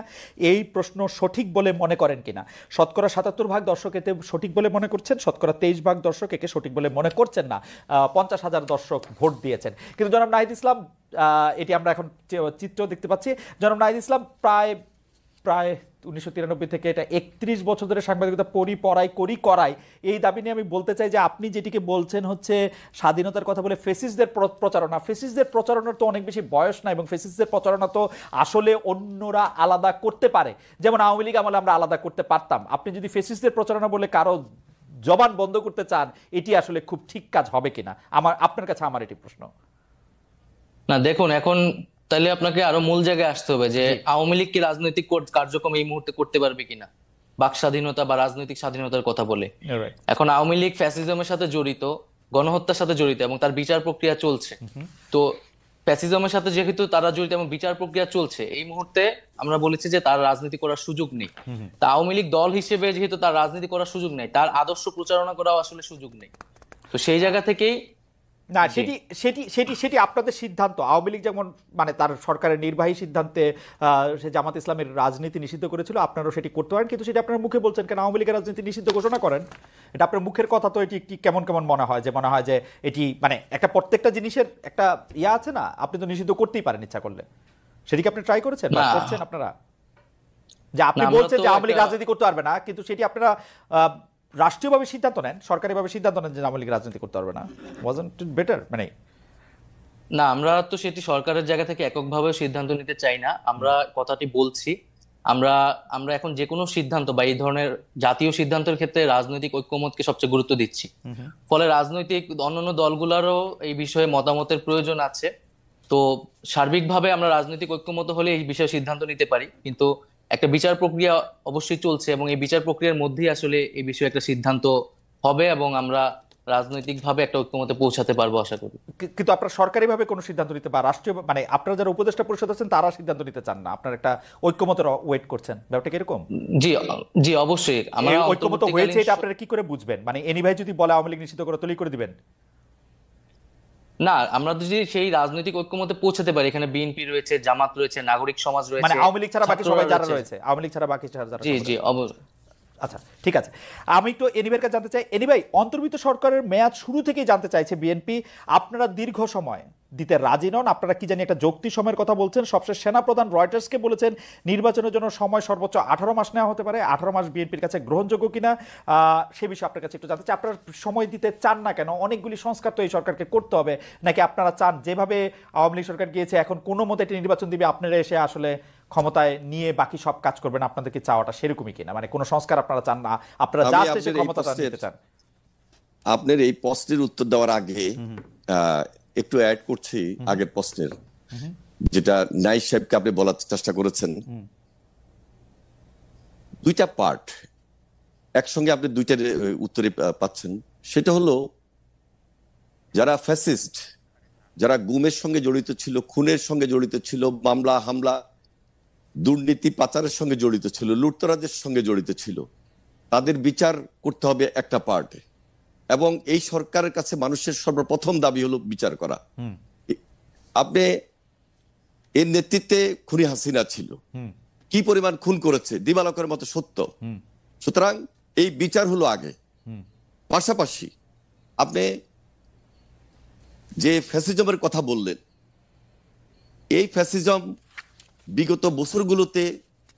এই প্রশ্ন সঠিক বলে মনে করেন কিনা। শতকরা ৭৭% দর্শক এতে সঠিক বলে মনে করছেন, শতকরা 23% দর্শক একে সঠিক বলে মনে করছেন না। 50,000 দর্শক ভোট দিয়েছেন। কিন্তু জনাব নাহিদ ইসলাম, এটি আমরা এখন চিত্র দেখতে পাচ্ছি, জনাব নাহিদ ইসলাম প্রায় প্রায় 1993 থেকে এটা 31 বছর ধরে সাংবাদিকতা করাই এই দাবি নিয়ে আমি বলতে চাই যে আপনি যেটিকে বলছেন হচ্ছে স্বাধীনতার কথা বলে ফেসিস্টদের প্রচারণার তো অনেক বেশি বয়স না, এবং ফেসিস্টদের প্রচারণা তো আসলে অন্যরা আলাদা করতে পারে, যেমন আওয়ামী লীগ আমলে আমরা আলাদা করতে পারতাম। আপনি যদি ফেসিস্টদের প্রচারণা বলে কারো জবান বন্ধ করতে চান, এটি আসলে খুব ঠিক কাজ হবে কিনা, আপনার কাছে আমার এটি প্রশ্ন। না দেখুন, এখন তাহলে আপনাকে আরো মূল জায়গায় আসতে হবে যে আওয়ামী লীগ কি রাজনৈতিক কার্যক্রম এই মুহূর্তে করতে পারবে কিনা বাক স্বাধীনতা বা রাজনৈতিক স্বাধীনতার কথা বলে। এখন আওয়ামী লীগ ফ্যাসিজমের সাথে জড়িত, গণহত্যার সাথে জড়িত, এবং তার বিচার প্রক্রিয়া চলছে। তো ফ্যাসিজমের সাথে যেহেতু তারা জড়িত এবং বিচার প্রক্রিয়া চলছে, এই মুহূর্তে আমরা বলেছি যে তার রাজনীতি করার সুযোগ নেই। তা আওয়ামী লীগ দল হিসেবে যেহেতু তার রাজনীতি করার সুযোগ নেই, তার আদর্শ প্রচারণা করাও আসলে সুযোগ নেই। তো সেই জায়গা থেকেই না, সেটি সেটি সেটি সেটি আপনাদের সিদ্ধান্ত। আওয়ামী লীগ যেমন মানে তার সরকারের নির্বাহী সিদ্ধান্তে সে জামাত ইসলামের রাজনীতি নিষিদ্ধ করেছিল, আপনারাও সেটি করতে পারেন, কিন্তু সেটি আপনার মুখে বলছেন কেন আওয়ামী লীগের রাজনীতি নিষিদ্ধ ঘোষণা করেন? এটা আপনার মুখের কথা, তো এটি একটি কেমন কেমন মনে হয় যে এটি মানে একটা প্রত্যেকটা জিনিসের একটা ইয়া আছে না, আপনি তো নিষিদ্ধ করতেই পারেন ইচ্ছা করলে। সেটিকে আপনি ট্রাই করেছেন বা করছেন আপনারা? যে আপনি বলছেন যে আওয়ামী লীগ রাজনীতি করতে পারবে না, কিন্তু সেটি আপনারা রাষ্ট্রীয়ভাবে সিদ্ধান্ত নেন, সরকারিভাবে সিদ্ধান্ত নেন যে আওয়ামী লীগ রাজনীতি করতে পারবে না। Wasn't it better? মানে না, আমরা তো সেটি সরকারের জায়গা থেকে এককভাবে সিদ্ধান্ত নিতে চাই না। আমরা কথাটি বলছি, আমরা আমরা এখন যে কোনো সিদ্ধান্ত বা এই ধরনের জাতীয় সিদ্ধান্তের ক্ষেত্রে রাজনৈতিক ঐক্যমতকে সবচেয়ে গুরুত্ব দিচ্ছি। ফলে রাজনৈতিক অন্যান্য দলগুলোরও এই বিষয়ে মতামতের প্রয়োজন আছে। তো সার্বিকভাবে আমরা রাজনৈতিক ঐক্যমত হলে এই বিষয়ে সিদ্ধান্ত নিতে পারি, কিন্তু একটা বিচার প্রক্রিয়া অবশ্যই চলছে এবং এই বিচার প্রক্রিয়ার মধ্যেই আসলে এই বিষয়ে একটা সিদ্ধান্ত হবে এবং আমরা রাজনৈতিকভাবে একটা ঐক্যমতে পৌঁছাতে পারবো আশা করি। কিন্তু আপনারা সরকারিভাবে কোনো সিদ্ধান্ত নিতে বা রাষ্ট্রীয় মানে আপনারা যারা উপদেষ্টা পরিষদ আছেন তারা সিদ্ধান্ত নিতে চান না, আপনারা একটা ঐক্যমতের ওয়েট করছেন, ব্যাপারটা কিরকম? জি, জি অবশ্যই আমরা ঐক্যমত হয়েছে, এটা আপনারা কি করে বুঝবেন? মানে এনি ভাই যদি বলে আওয়ামী লীগ নিষিদ্ধ করে তৈরি করে দিবেন? না, আমরা যদি সেই রাজনৈতিক ঐক্যমতে পৌঁছাতে পারি, এখানে বিএনপি রয়েছে, জামাত রয়েছে, নাগরিক সমাজ রয়েছে, মানে আওয়ামী লীগ ছাড়া বাকি সবাই যারা রয়েছে, আওয়ামী লীগ ছাড়া বাকি যারা। জি জি অবশ্যই। আচ্ছা ঠিক আছে, আমি একটু এনিভাইয়ের কাছে জানতে চাই। এনিভাই, অন্তর্বর্তী সরকারের মেয়াদ শুরু থেকেই জানতে চাইছে বিএনপি, আপনারা দীর্ঘ সময় দিতে রাজি নন, আপনারা কি জানি একটা যৌক্তি সময়ের কথা বলছেন। সবশেষ সেনাপ্রধান রয়টার্সকে বলেছেন নির্বাচনের জন্য সময় সর্বোচ্চ 18 মাস নেওয়া হতে পারে। 18 মাস বিএনপির কাছে গ্রহণযোগ্য কিনা সে বিষয়ে আপনার কাছে একটু জানতে চাই। আপনারা সময় দিতে চান না কেন? অনেকগুলি সংস্কার তো এই সরকারকে করতে হবে, নাকি আপনারা চান যেভাবে আওয়ামী লীগ সরকার গিয়েছে এখন কোনো মতে একটি নির্বাচন দিবে, আপনারা এসে আসলে ক্ষমতায় নিয়ে বাকি সব কাজ করবেন, আপনাদের কি চাওয়াটা সেরকমই কিনা? মানে কোনো সংস্কার আপনারা চান না, আপনারা জাস্ট এসে ক্ষমতাটা নিতে চান? আপনার এই প্রশ্নের উত্তর দেওয়ার আগে একটু অ্যাড করছি আগের প্রশ্নের, যেটা নাইস সাহেবকে আপনি বলার চেষ্টা করেছেন। দুইটা পার্ট একসঙ্গে আপনি দুইটার উত্তরে পাচ্ছেন। সেটা হলো যারা ফ্যাসিস্ট, যারা গুমের সঙ্গে জড়িত ছিল, খুনের সঙ্গে জড়িত ছিল, মামলা হামলা দুর্নীতি পাচারের সঙ্গে জড়িত ছিল, লুটতরাজের সঙ্গে জড়িত ছিল, তাদের বিচার করতে হবে একটা পার্টে। এবং এই সরকারের কাছে মানুষের সর্বপ্রথম দাবি হলো বিচার করা। আপনি এর নেতৃত্বে খুনি হাসিনা ছিল, কি পরিমাণ খুন করেছে দিবালকের মতো সত্য। সুতরাং এই বিচার হলো আগে। পাশাপাশি আপনি যে ফ্যাসিজমের কথা বললেন, এই ফ্যাসিজম বিগত বছরগুলোতে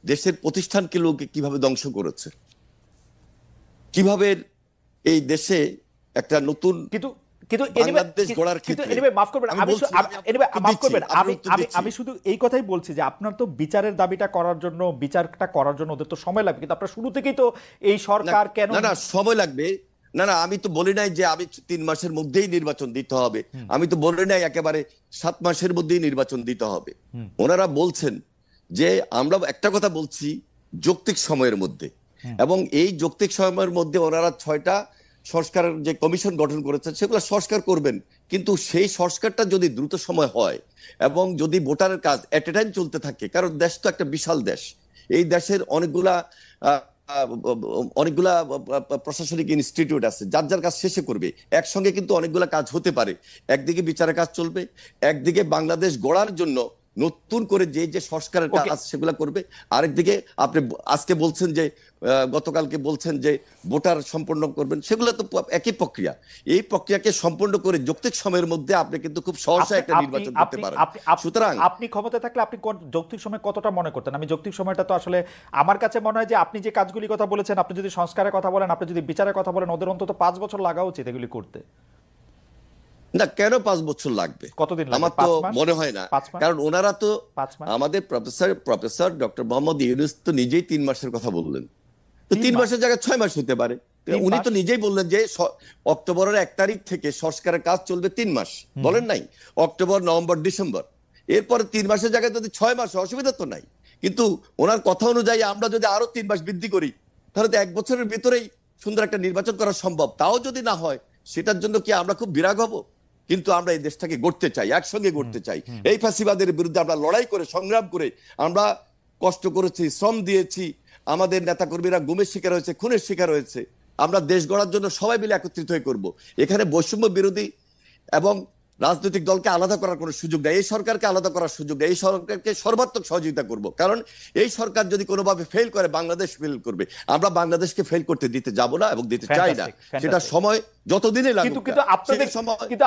দেশের প্রতিষ্ঠানকে লোকে কিভাবে ধ্বংস করেছে, কিভাবে এই দেশে একটা নতুন আমি শুধু এই কথাই বলছি যে আপনার তো বিচারের দাবিটা করার জন্য, বিচারটা করার জন্য ওদের তো সময় লাগবে, কিন্তু আপনার শুরু থেকেই তো এই সরকার কেন না সময় লাগবে না, আমি তো বলি নাই যে আমি 3 মাসের মধ্যেই নির্বাচন দিতে হবে, আমি তো বলি নাই একেবারে 7 মাসের মধ্যেই নির্বাচন দিতে হবে। ওনারা বলছেন যে আমরা একটা কথা বলছি যৌক্তিক সময়ের মধ্যে, এবং এই যৌক্তিক সময়ের মধ্যে ওনারা 6টা সংস্কারের যে কমিশন গঠন করেছেন সেগুলো সংস্কার করবেন। কিন্তু সেই সংস্কারটা যদি দ্রুত সময় হয় এবং যদি ভোটারের কাজ এট এ টাইম চলতে থাকে, কারণ দেশ তো একটা বিশাল দেশ, এই দেশের অনেকগুলা অনেকগুলা প্রশাসনিক ইনস্টিটিউট আছে, যার যার কাজ শেষে করবে। একসঙ্গে কিন্তু অনেকগুলা কাজ হতে পারে। একদিকে বিচারের কাজ চলবে, একদিকে বাংলাদেশ গড়ার জন্য নতুন করে যে যে সংস্কারের কাজ সেগুলা করবে, আরেকদিকে আপনি আজকে বলছেন যে গতকালকে বলছেন যে ভোটার সম্পন্ন করবেন, সেগুলো তো একই প্রক্রিয়া। এই প্রক্রিয়াকে সম্পন্ন করে যৌক্তিক সময়ের মধ্যে আপনি কিন্তু খুব সহজে একটা নির্বাচন করতে পারেন। সুতরাং আপনি ক্ষমতায় থাকলে আপনি যৌক্তিক সময় কতটা মনে করতেন? আমি যৌক্তিক সময়টা তো আসলে আমার কাছে মনে হয় যে আপনি যে কাজগুলি কথা বলেছেন, আপনি যদি সংস্কারের কথা বলেন, আপনি যদি বিচারের কথা বলেন, ওদের অন্তত 5 বছর লাগা উচিত এগুলি করতে। না, কেন 5 বছর লাগবে? কতদিন লাগবে? আমার তো মনে হয় না, কারণ ওনারা তো আমাদের প্রফেসর ডক্টর মোহাম্মদ ইউনূস তো নিজেই 3 মাসের কথা বললেন। তো 3 মাসের জায়গায় 6 মাস হতে পারে। উনি তো নিজেই বললেন যে অক্টোবরের 1 তারিখ থেকে সংস্কারের কাজ চলবে 3 মাস, বলেন নাই? অক্টোবর, নভেম্বর, ডিসেম্বর, এরপরে 3 মাসের জায়গায় যদি 6 মাস, অসুবিধা তো নাই। কিন্তু ওনার কথা অনুযায়ী আমরা যদি আরো 3 মাস বৃদ্ধি করি, তাহলে তো 1 বছরের ভিতরেই সুন্দর একটা নির্বাচন করা সম্ভব। তাও যদি না হয়, সেটার জন্য কি আমরা খুব বিরাগ হব? কিন্তু আমরা এই দেশটাকে গড়তে চাই, একসঙ্গে গড়তে চাই। এই ফ্যাসিবাদের বিরুদ্ধে আমরা লড়াই করে, সংগ্রাম করে, আমরা কষ্ট করেছি, শ্রম দিয়েছি, আমাদের নেতাকর্মীরা গুমের শিকার হয়েছে, খুনের শিকার হয়েছে। আমরা দেশ গড়ার জন্য সবাই মিলে একত্রিত হয়ে করব। এখানে বৈষম্য বিরোধী এবং রাজনৈতিক দলকে আলাদা করার কোনো সুযোগ নেই, এই সরকারকে আলাদা করার সুযোগ নেই। এই সরকারকে সর্বাত্মক সহযোগিতা করব, কারণ এই সরকার যদি কোনোভাবে ফেল করে, বাংলাদেশ ফেল করবে। আমরা বাংলাদেশকে ফেল করতে দিতে যাব না এবং দিতে চাই না। সেটা সময় যতদিনই লাগুক। কিন্তু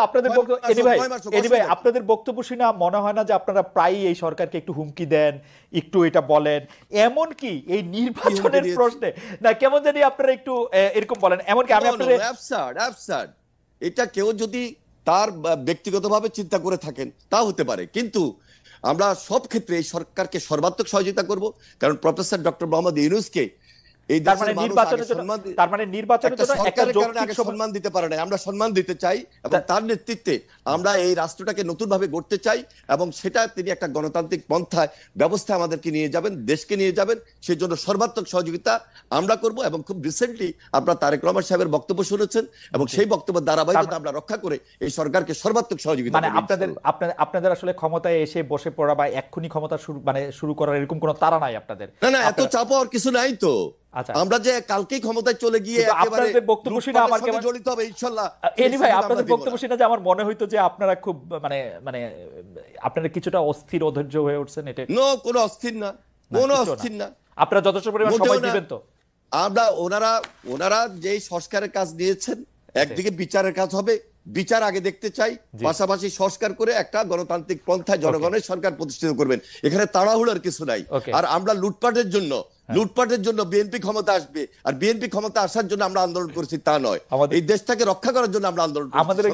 আপনাদের বক্তব্য শুনে মনে হয় না যে আপনারা প্রায়ই এই সরকারকে একটু হুমকি দেন, একটু এটা বলেন, এমন কি এই নির্বাচনের প্রশ্নে না কেমন জানি আপনারা একটু এরকম বলেন? এমনকি আমি আপনাদের এটা কেউ যদি তার ব্যক্তিগতভাবে চিন্তা করে থাকেন তা হতে পারে, কিন্তু আমরা সব ক্ষেত্রে এই সরকারকে সর্বাত্মক সহযোগিতা করব। কারণ প্রফেসর ডক্টর মোহাম্মদ ইউনূসকে এই নির্বাচনের জন্য সম্মান দিতে পারে না, আমরা সম্মান দিতে চাই এবং তার নেতৃত্বে আমরা এই রাষ্ট্রটাকে নতুন ভাবে গড়তে চাই এবং সেটা তিনি একটা গণতান্ত্রিক পন্থায় ব্যবস্থা আমাদেরকে নিয়ে যাবেন, দেশকে নিয়ে যাবেন। সেই জন্য সর্বাত্মক সহযোগিতা আমরা করব। এবং খুব রিসেন্টলি আপনারা তারেক রহমান সাহেবের বক্তব্য শুনেছেন এবং সেই বক্তব্যের ধারাবাহিকতা আমরা রক্ষা করে এই সরকারকে সর্বাত্মক সহযোগিতা মানে আপনাদের আসলে ক্ষমতায় এসে বসে পড়া বা এক্ষুনি ক্ষমতা শুরু করার এরকম কোনো তাড়া নাই আপনাদের? না, এত চাপ হওয়ার কিছু নাই তো। আমরা যে কালকেই ক্ষমতায় চলে গিয়ে একেবারে বক্তব্য শুনে আমার জড়িত হবে ইনশাআল্লাহ। এনি ভাই, আপনাদের বক্তব্য শুনে যে আমার মনে হইতো যে আপনারা খুব মানে আপনারা কিছুটা অস্থির, অধৈর্য হয়ে উঠছেন। এটা কোনো অস্থির না, কোনো অস্থির না। আপনারা যথেষ্ট পরিমাণ সময় দিবেন তো? আমরা ওনারা যে সংস্কারের কাজ নিয়েছেন, একদিকে বিচারের কাজ হবে, বিচার আগে দেখতে চাই, পাশাপাশি সংস্কার করে একটা গণতান্ত্রিক পন্থায় জনগণের সরকার প্রতিষ্ঠিত করবেন। এখানে তাড়াহুড়োর কিছু নাই। আর আমরা লুটপাটের জন্য বিএনপি ক্ষমতা আসবে আর বিএনপি ক্ষমতা আসার জন্য আমরা আন্দোলন করেছি তা নয়, এই দেশটাকে রক্ষা করার জন্য আমরা আন্দোলন করেছি। আমাদের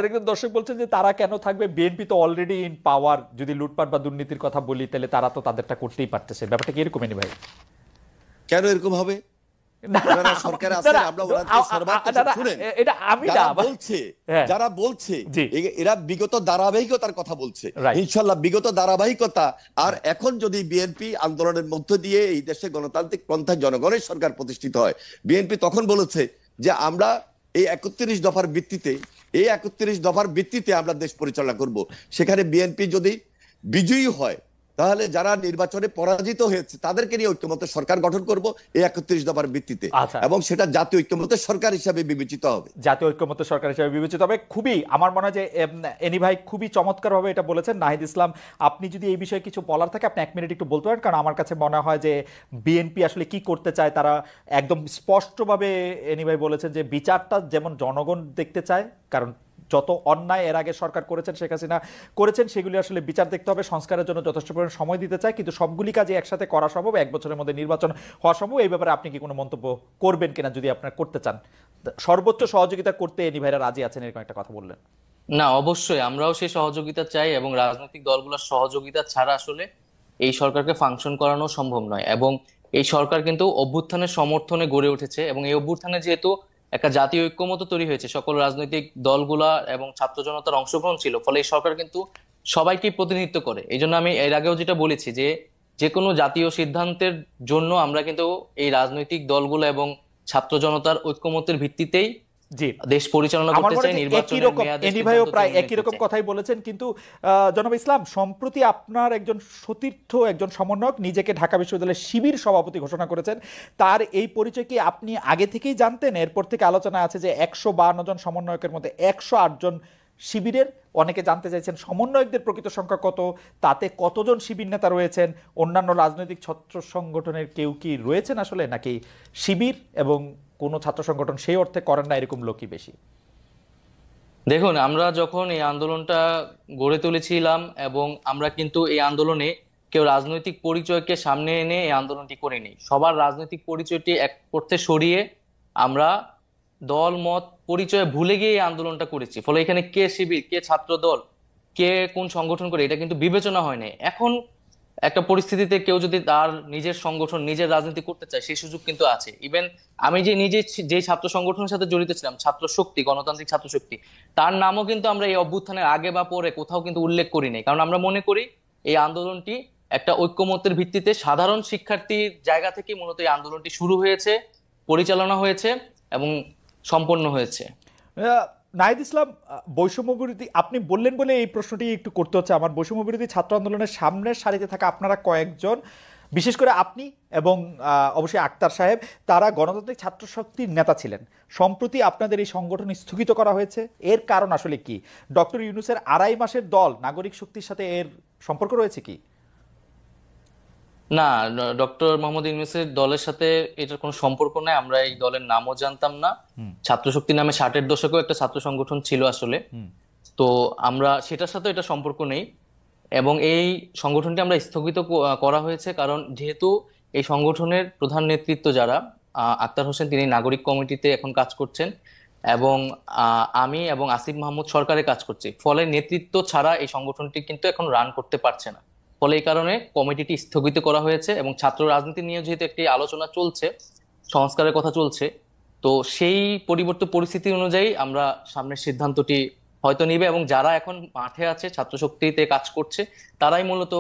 একজন দর্শক বলছেন যে তারা কেন থাকবে, বিএনপি তো অলরেডি ইন পাওয়ার। যদি লুটপাট বা দুর্নীতির কথা বলি তাহলে তারা তো তাদেরটা করতেই পারতেছে। ব্যাপারটা কি এরকম? এনি ভাই, কেন এরকম হবে? যারা বলছে এরা বিগত ধারাবাহিকতার কথা বলছে, ইনশাল্লাহ বিগত ধারাবাহিকতা। আর এখন যদি বিএনপি আন্দোলনের মধ্য দিয়ে এই দেশে গণতান্ত্রিক পন্থায় জনগণের সরকার প্রতিষ্ঠিত হয়, বিএনপি তখন বলেছে যে আমরা এই 31 দফার ভিত্তিতে আমরা দেশ পরিচালনা করব। সেখানে বিএনপি যদি বিজয়ী হয়, তাহলে যারা নির্বাচনে পরাজিত হয়েছে তাদেরকে নিয়ে ঐক্যমত্য সরকার গঠন করব এই 31 দফার ভিত্তিতে, এবং সেটা জাতীয় ঐক্যমত্য সরকার হিসাবে বিবেচিত হবে। জাতীয় ঐক্যমত্য সরকার হিসাবে বিবেচিত হবে। খুবই আমার মনে হয় যে এনি ভাই খুবই চমৎকার ভাবে এটা বলেছেন। নাহিদ ইসলাম, আপনি যদি এই বিষয়ে কিছু বলার থাকে আপনি 1 মিনিট একটু বলতে পারেন, কারণ আমার কাছে মনে হয় যে বিএনপি আসলে কি করতে চায় তারা একদম স্পষ্টভাবে এনি ভাই বলেছেন যে বিচারটা যেমন জনগণ দেখতে চায়, কারণ যত অন্যায় এর আগে সরকার করেছেন, শেখ হাসিনা করেছেন, সেগুলি আসলে বিচার দেখতে হবে। সংস্কারের জন্য যথেষ্ট পরিমাণ সময় দিতে চায়, কিন্তু সবগুলি কাজে একসাথে করা সম্ভব, 1 বছরের মধ্যে নির্বাচন হওয়া সম্ভব। এই ব্যাপারে আপনি কি কোনো মন্তব্য করবেন কিনা, যদি আপনারা করতে চান? সর্বোচ্চ সহযোগিতা করতে এনি ভাইরা রাজি আছেন, এরকম একটা কথা বললেন। না, অবশ্যই আমরাও সেই সহযোগিতা চাই এবং রাজনৈতিক দলগুলোর সহযোগিতা ছাড়া আসলে এই সরকারকে ফাংশন করানো সম্ভব নয়। এবং এই সরকার কিন্তু অভ্যুত্থানের সমর্থনে গড়ে উঠেছে এবং এই অভ্যুত্থানে যেহেতু একটা জাতীয় ঐক্যমত্য তৈরি হয়েছে, সকল রাজনৈতিক দলগুলা এবং ছাত্র জনতার অংশগ্রহণ ছিল, ফলে এই সরকার কিন্তু সবাইকে প্রতিনিধিত্ব করে। এই জন্য আমি এর আগেও যেটা বলেছি যে কোনো জাতীয় সিদ্ধান্তের জন্য আমরা কিন্তু এই রাজনৈতিক দলগুলো এবং ছাত্র জনতার ঐক্যমত্যের ভিত্তিতেই জি, দেশ পরিচালনা আমার করতে মনে চায়, হয় যে একই নির্বাচনের রকম মেয়াদে এনি ভাইও সিদ্ধান্ত প্রায় তিনি একই নিতে রকম চায়। কথাই বলেছেন, কিন্তু জনাব ইসলাম, সম্প্রতি আপনার একজন সতীর্থ, একজন সমন্বয়ক নিজেকে ঢাকা বিশ্ববিদ্যালয়ের শিবির সভাপতি ঘোষণা করেছেন। তার এই পরিচয় কি আপনি আগে থেকেই জানতেন? এরপর থেকে আলোচনা আছে যে 152 জন সমন্বয়কের মধ্যে 108 জন শিবিরের। অনেকে জানতে চাইছেন সমন্বয়কদের প্রকৃত সংখ্যা কত, তাতে কতজন শিবির নেতা রয়েছেন, অন্যান্য রাজনৈতিক ছাত্র সংগঠনের কেউ কি রয়েছেন আসলে, নাকি শিবির এবং কোনো ছাত্র সংগঠন সেই অর্থে করেন না এরকম লোকই বেশি? দেখুন, আমরা যখন এই আন্দোলনটা গড়ে তুলেছিলাম, এবং আমরা কিন্তু এই আন্দোলনে কেউ রাজনৈতিক পরিচয়কে সামনে এনে এই আন্দোলনটি করিনি। সবার রাজনৈতিক পরিচয়টি এক করতে সরিয়ে আমরা দল মত পরিচয় ভুলে গিয়ে এই আন্দোলনটা করেছি। ফলে এখানে কে শিবির, কে ছাত্র দল, কে কোন সংগঠন করে, এটা কিন্তু বিবেচনা হয়নি। এখন একটা পরিস্থিতিতে কেউ যদি তার নিজের সংগঠন, নিজের রাজনীতি করতে চায়, সেই সুযোগ কিন্তু আছে। ইভেন আমি যে নিজে যে ছাত্র সংগঠনের সাথে জড়িত ছিলাম, ছাত্র শক্তি, গণতান্ত্রিক ছাত্র শক্তি, তার নামও কিন্তু আমরা এই অভ্যুত্থানের আগে বা পরে কোথাও কিন্তু উল্লেখ করি নাই। কারণ আমরা মনে করি এই আন্দোলনটি একটা ঐক্যমত্যের ভিত্তিতে সাধারণ শিক্ষার্থীর জায়গা থেকে মূলত এই আন্দোলনটি শুরু হয়েছে, পরিচালনা হয়েছে এবং সম্পন্ন হয়েছে। নাহিদ ইসলাম, বৈষম্য বিরোধী আপনি বললেন বলে এই প্রশ্নটি একটু করতে হচ্ছে আমার। বৈষম্য বিরোধী ছাত্র আন্দোলনের সামনের সারিতে থাকা আপনারা কয়েকজন, বিশেষ করে আপনি এবং অবশ্যই আক্তার সাহেব, তারা গণতান্ত্রিক ছাত্র শক্তির নেতা ছিলেন। সম্প্রতি আপনাদের এই সংগঠন স্থগিত করা হয়েছে, এর কারণ আসলে কি? ডক্টর ইউনূসের 2.5 মাসের দল নাগরিক শক্তির সাথে এর সম্পর্ক রয়েছে কি? না, ডক্টর মোহাম্মদ ইউনূসের দলের সাথে এটার কোনো সম্পর্ক নাই। আমরা এই দলের নামও জানতাম না। ছাত্র শক্তি নামে 60-এর দশকেও একটা ছাত্র সংগঠন ছিল আসলে। তো আমরা সেটার সাথে এটা সম্পর্ক নেই। এবং এই সংগঠনটি আমরা স্থগিত করা হয়েছে কারণ যেহেতু এই সংগঠনের প্রধান নেতৃত্ব যারা, আক্তার হোসেন, তিনি নাগরিক কমিটিতে এখন কাজ করছেন, এবং আমি এবং আসিফ মাহমুদ সরকারে কাজ করছি। ফলে নেতৃত্ব ছাড়া এই সংগঠনটি কিন্তু এখন রান করতে পারছে না। ফলে এই কারণে কমিটিটি স্থগিত করা হয়েছে, এবং ছাত্র রাজনীতি নিয়ে যেহেতু একটি আলোচনা চলছে, সংস্কারের কথা চলছে, তো সেই পরিবর্তিত পরিস্থিতি অনুযায়ী আমরা সামনের সিদ্ধান্তটি হয়তো নিবে, এবং যারা এখন মাঠে আছে, ছাত্র শক্তিতে কাজ করছে, তারাই মূলত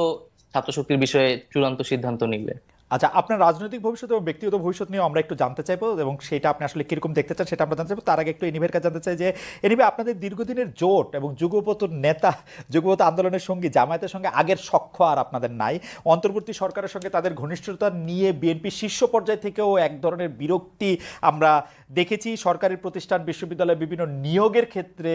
ছাত্র শক্তির বিষয়ে চূড়ান্ত সিদ্ধান্ত নিবে। আচ্ছা, আপনার রাজনৈতিক ভবিষ্যৎ এবং ব্যক্তিগত ভবিষ্যৎ নিয়ে আমরা একটু জানতে চাইবো, এবং সেটা আপনি আসলে কিরকম দেখতে চান সেটা আমরা জানতে চাইবো। তার আগে একটু এনিভের কাছে জানতে চাই যে এনিভে, আপনাদের দীর্ঘদিনের জোট এবং যুগপত নেতা, যুগপত আন্দোলনের সঙ্গী জামায়াতের সঙ্গে আগের সখ্য আর আপনাদের নাই। অন্তর্বর্তী সরকারের সঙ্গে তাদের ঘনিষ্ঠতা নিয়ে বিএনপি শীর্ষ পর্যায় থেকেও এক ধরনের বিরক্তি আমরা দেখেছি। সরকারি প্রতিষ্ঠান, বিশ্ববিদ্যালয়ে বিভিন্ন নিয়োগের ক্ষেত্রে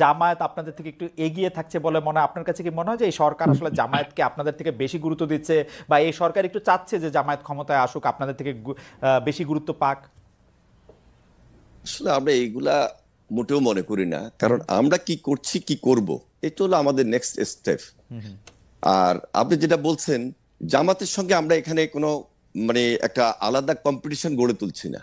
জামায়াত আপনাদের থেকে একটু এগিয়ে থাকছে বলে মনে হয়। আপনার কাছে কি মনে হয় যে এই সরকার আসলে জামায়াতকে আপনাদের থেকে বেশি গুরুত্ব দিচ্ছে, বা এই সরকার একটু চাচ্ছে যে জামায়াত ক্ষমতায় আসুক, আপনাদের থেকে বেশি গুরুত্ব পাক? আসলে আমরা এইগুলা মোটেও মনে করি না, কারণ আমরা কি করছি, কি করব, এটা হলো আমাদের নেক্সট স্টেপ। আর আপনি যেটা বলছেন, জামাতের সঙ্গে আমরা এখানে কোনো মানে একটা আলাদা কম্পিটিশন গড়ে তুলছি না।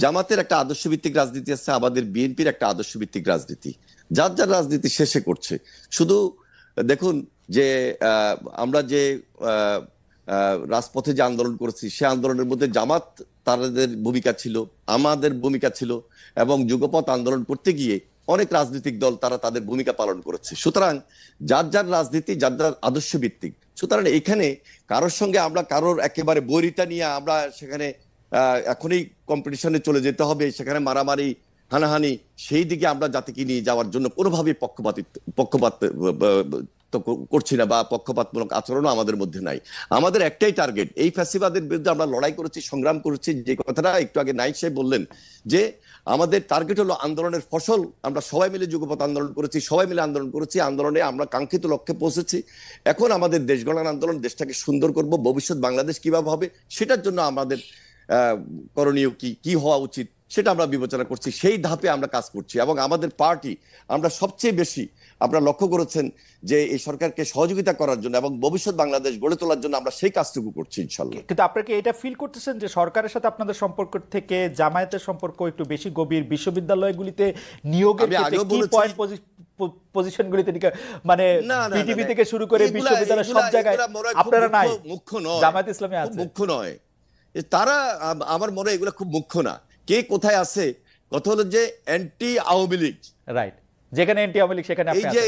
জামাতের একটা আদর্শভিত্তিক রাজনীতি আছে, আমাদের বিএনপির একটা আদর্শভিত্তিক রাজনীতি, যার যার রাজনীতি শেষে করছে। শুধু দেখুন যে আমরা যে রাজপথে যে আন্দোলন করেছি, সে আন্দোলনের মধ্যে জামাত তাদের ভূমিকা ছিল, আমাদের ভূমিকা ছিল, এবং যুগপৎ আন্দোলন করতে গিয়ে অনেক রাজনৈতিক দল তারা তাদের ভূমিকা পালন করেছে। সুতরাং যার যার রাজনীতি, যার যার আদর্শ ভিত্তিক। সুতরাং এখানে কারোর সঙ্গে আমরা কারোর একেবারে বৈরিতা নিয়ে আমরা সেখানে এখনই কম্পিটিশনে চলে যেতে হবে, সেখানে মারামারি হানাহানি, সেই দিকে আমরা জাতিকে নিয়ে যাওয়ার জন্য কোনোভাবে পক্ষপাত করছি না, বা পক্ষপাতমূলক আচরণও আমাদের মধ্যে নাই। আমাদের একটাই টার্গেট, এই ফ্যাসিবাদের বিরুদ্ধে আমরা লড়াই করেছি, সংগ্রাম করেছি। যে কথাটা একটু আগে নাইক সাহেব বললেন যে আমাদের টার্গেট হলো আন্দোলনের ফসল। আমরা সবাই মিলে যুগপৎ আন্দোলন করেছি, সবাই মিলে আন্দোলন করেছি, আন্দোলনে আমরা কাঙ্ক্ষিত লক্ষ্যে পৌঁছেছি। এখন আমাদের দেশ গড়ার আন্দোলন, দেশটাকে সুন্দর করব, ভবিষ্যৎ বাংলাদেশ কিভাবে হবে সেটার জন্য আমাদের করণীয় কি হওয়া উচিত সেটা আমরা বিবেচনা করছি। সেই ধাপে আমরা কাজ করছি, এবং আমাদের পার্টি আমরা সবচেয়ে বেশি, আপনারা লক্ষ্য করেছেন যে এই সরকারকে সহযোগিতা করার জন্য এবং ভবিষ্যৎ বাংলাদেশ গড়ে তোলার জন্য আমরা সেই কাজটুকু করছি ইনশাল্লাহ। কিন্তু আপনাকে এটা ফিল করতেছেন যে সরকারের সাথে আপনাদের সম্পর্ক থেকে জামায়াতের সম্পর্ক একটু বেশি গভীর? বিশ্ববিদ্যালয়গুলিতে নিয়োগের ক্ষেত্রে কি পয়েন্ট পজিশনগুলিতে, মানে বিটিভি থেকে শুরু করে বিশ্ববিদ্যালয় সব জায়গায় আপনারা নাই, মুখ্য নয়, জামায়াত ইসলামী আছে, মুখ্য নয় তারা। আমার মনে হয় এগুলো খুব মুখ্য না, কে কোথায় আছে। কথা হলো যে অ্যান্টি আওয়ামী লীগ, রাইট, যেখানে অ্যান্টি আওয়ামী লীগ সেখানে এই যে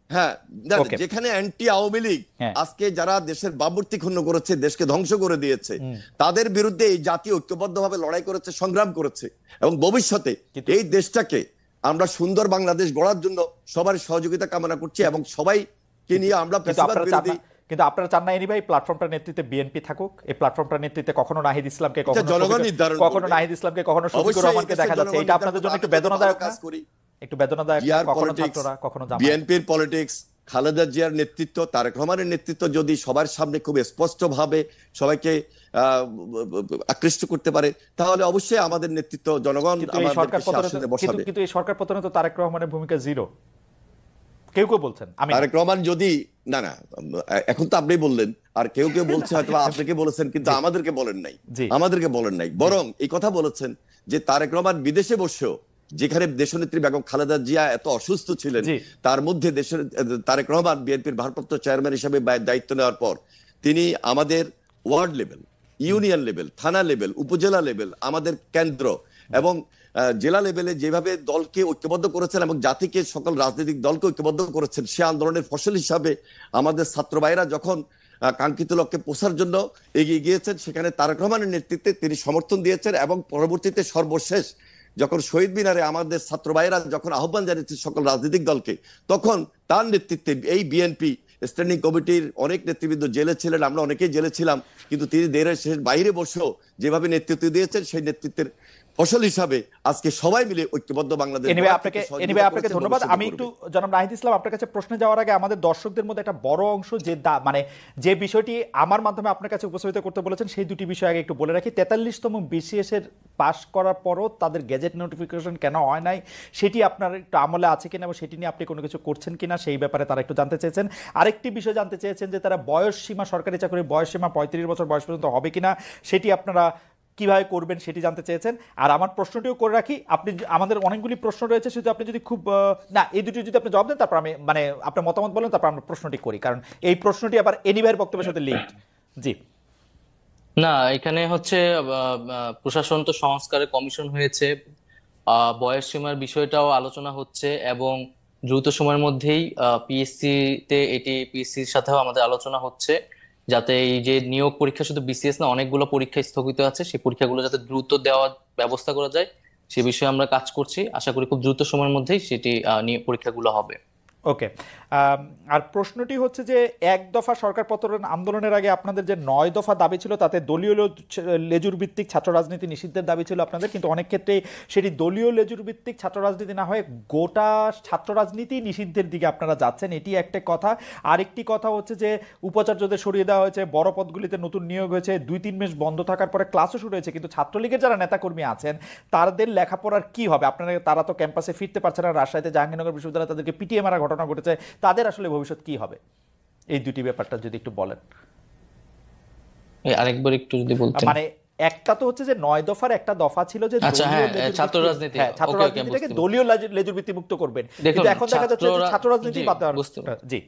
হ্যাঁ, না, ওকে, যেখানে অ্যান্টি আওয়ামী লীগ হ্যাঁ, আজকে যারা দেশের ভাবমূর্তি ক্ষুণ্ণ করেছে, দেশকে ধ্বংস করে দিয়েছে, তাদের বিরুদ্ধে এই জাতি ঐক্যবদ্ধভাবে লড়াই করেছে, সংগ্রাম করেছে, এবং ভবিষ্যতে কিন্তু এই দেশটাকে আমরা সুন্দর বাংলাদেশ গড়ার জন্য সবার সহযোগিতা কামনা করছি, এবং সবাইকে নিয়ে আমরা কিন্তু ফ্যাসিবাদ আপনারা চান বিরোধী। না, কিন্তু আপনারা চান না এনি ভাই প্ল্যাটফর্মটার নেতৃত্বে বিএনপি থাকুক? এই প্ল্যাটফর্মটার নেতৃত্বে কখনো নাহিদ ইসলামকে, এটা কখনো জনগণ নির্ধারণ কখনো করবে। নাহিদ ইসলামকে, কখনো শফিকুর অবশ্যই রহমানকে দেশের দেখা যাচ্ছে। জনগণ এটা নির্ধারণ আপনাদের করবে। জন্য আমি একটু তো ভালো বেদনাদায়ক না? কাজ করি। একটু বেদনাদায়ক না? জিয়ার কখনো পলিটিক্স, ছাত্ররা, কখনো জামায়াত। বিএনপির পলিটিক্স, খালেদা জিয়ার নেতৃত্ব, তারেক রহমানের নেতৃত্ব যদি সবার সামনে খুব স্পষ্ট ভাবে সবাইকে আকৃষ্ট করতে পারে, তাহলে অবশ্যই আমাদের নেতৃত্ব জনগণ কিন্তু এই আমাদেরকে সরকার সে পতনে আসনে বসাবে। কিন্তু এই সরকার পতনে তো তারেক রহমানের ভূমিকা জিরো, কেউ কেউ বলছেন, আমি না। তারেক রহমান যদি, না না, এখন তো আপনি বললেন, আর কেউ কেউ বলছে হয়তো আপনাকে বলেছেন, কিন্তু আমাদেরকে বলেন নাই। জি, আমাদেরকে বলেন নাই, বরং এই কথা বলেছেন যে তারেক রহমান বিদেশে বসেও, যেখানে দেশনেত্রী বেগম খালেদা জিয়া এত অসুস্থ ছিলেন, জি, তার মধ্যে দেশের তারেক রহমান বিএনপির ভারপ্রাপ্ত চেয়ারম্যান হিসেবে দায়িত্ব নেওয়ার পর তিনি আমাদের ওয়ার্ড লেভেল, ইউনিয়ন লেভেল, থানা লেভেল, উপজেলা লেভেল, আমাদের কেন্দ্র এবং জেলা লেভেলে যেভাবে দলকে ঐক্যবদ্ধ করেছেন এবং জাতিকে, সকল রাজনৈতিক দলকে ঐক্যবদ্ধ করেছেন, সে আন্দোলনের ফসল হিসাবে আমাদের ছাত্র ভাইরা যখন কাঙ্ক্ষিত লক্ষ্যে পৌঁছার জন্য এগিয়ে গিয়েছেন, সেখানে তারেক রহমানের নেতৃত্বে তিনি সমর্থন দিয়েছেন, এবং পরবর্তীতে সর্বশেষ যখন শহীদ মিনারে আমাদের ছাত্র ভাইয়েরা যখন আহ্বান জানিয়েছে সকল রাজনৈতিক দলকে, তখন তার নেতৃত্বে এই বিএনপি স্ট্যান্ডিং কমিটির অনেক নেতৃবৃন্দ জেলে ছিলেন, আমরা অনেকেই জেলে ছিলাম, কিন্তু তিনি দেশের বাইরে বসেও যেভাবে নেতৃত্ব দিয়েছেন, সেই নেতৃত্বের ফসল হিসাবে আজকে সবাই মিলে ঐক্যবদ্ধ বাংলাদেশ আপনাকে ধন্যবাদ। আমি একটু জনাব নাহিদ ইসলাম, আপনার কাছে প্রশ্নে যাওয়ার আগে আমাদের দর্শকদের মধ্যে একটা বড় অংশ মানে যে বিষয়টি আমার মাধ্যমে আপনার কাছে উপস্থাপিত করতে বলেছেন, সেই দুটি বিষয় আগে একটু বলে রাখি। 43তম বিসিএস এর পাস করার পরও তাদের গেজেট নোটিফিকেশন কেন হয় নাই, সেটি আপনার একটু আমলে আছে কিনা এবং সেটি নিয়ে আপনি কোনো কিছু করছেন কিনা, সেই ব্যাপারে তারা একটু জানতে চেয়েছেন। আরেকটি বিষয় জানতে চেয়েছেন যে তারা বয়স সীমা, সরকারি চাকরির বয়স সীমা 35 বছর বয়স পর্যন্ত হবে কিনা, সেটি আপনারা কিভাবে করবেন সেটি জানতে চেয়েছেন। আর আমার প্রশ্নটিও করে রাখি, আপনি, আমাদের অনেকগুলি প্রশ্ন রয়েছে, শুধু আপনি যদি খুব না, এই দুটি যদি আপনি জবাব দেন, তারপর আমি মানে আপনার মতামত বলেন, তারপর আমরা প্রশ্নটি করি, কারণ এই প্রশ্নটি আবার এনিভাইয়ের বক্তব্যের সাথে লিঙ্ক। জি, না, এখানে হচ্ছে প্রশাসন তো সংস্কারের কমিশন হয়েছে, বয়স সীমার বিষয়টাও আলোচনা হচ্ছে, এবং দ্রুত সময়ের মধ্যেই পিএসসি তে পিএসসির সাথেও আমাদের আলোচনা হচ্ছে, যাতে এই যে নিয়োগ পরীক্ষা, শুধু বিসিএস না, অনেকগুলো পরীক্ষা স্থগিত আছে, সেই পরীক্ষাগুলো যাতে দ্রুত দেওয়ার ব্যবস্থা করা যায়, সে বিষয়ে আমরা কাজ করছি। আশা করি খুব দ্রুত সময়ের মধ্যেই সেটি পরীক্ষাগুলো হবে। ওকে। আর প্রশ্নটি হচ্ছে যে এক দফা সরকার পতন আন্দোলনের আগে আপনাদের যে 9 দফা দাবি ছিল, তাতে দলীয় লেজুর ভিত্তিক ছাত্র রাজনীতি নিষিদ্ধের দাবি ছিল আপনাদের, কিন্তু অনেক ক্ষেত্রে সেটি দলীয় লেজুর ভিত্তিক ছাত্র রাজনীতি না হয়ে গোটা ছাত্র রাজনীতি নিষিদ্ধের দিকে আপনারা যাচ্ছেন, এটি একটা কথা। আরেকটি কথা হচ্ছে যে উপাচার্যদের সরিয়ে দেওয়া হয়েছে, বড় পদগুলিতে নতুন নিয়োগ হয়েছে, 2-3 মাস বন্ধ থাকার পরে ক্লাসও শুরু হয়েছে, কিন্তু ছাত্রলীগের যারা নেতাকর্মী আছেন তাদের লেখাপড়ার কি হবে? আপনারা, তারা তো ক্যাম্পাসে ফিরতে পারছে না, রাজশাহীতে জাহাঙ্গীরনগর বিশ্ববিদ্যালয়ে তাদেরকে পিটিয়ে মারা ঘটনা ঘটেছে, তাদের আসলে ভবিষ্যৎ কি হবে? এই দুটি ব্যাপারটা যদি একটু বলেন। আরেকবার একটু যদি বলতেন। মানে একটা তো হচ্ছে যে 9 দফার একটা দফা ছিল যে আচ্ছা, দলীয় হ্যাঁ, লেজুর ছাত্র ভিত্তিক, রাজনীতি। হ্যাঁ, ছাত্র ওকে, ওকে, রাজনীতিটাকে বুঝতে দলীয় লেজুর ভিত্তি মুক্ত করবেন, দেখুন, কিন্তু এখন দেখা যাচ্ছে যে ছাত্র রাজনীতি বাদ দেওয়ার। বুঝতে জি,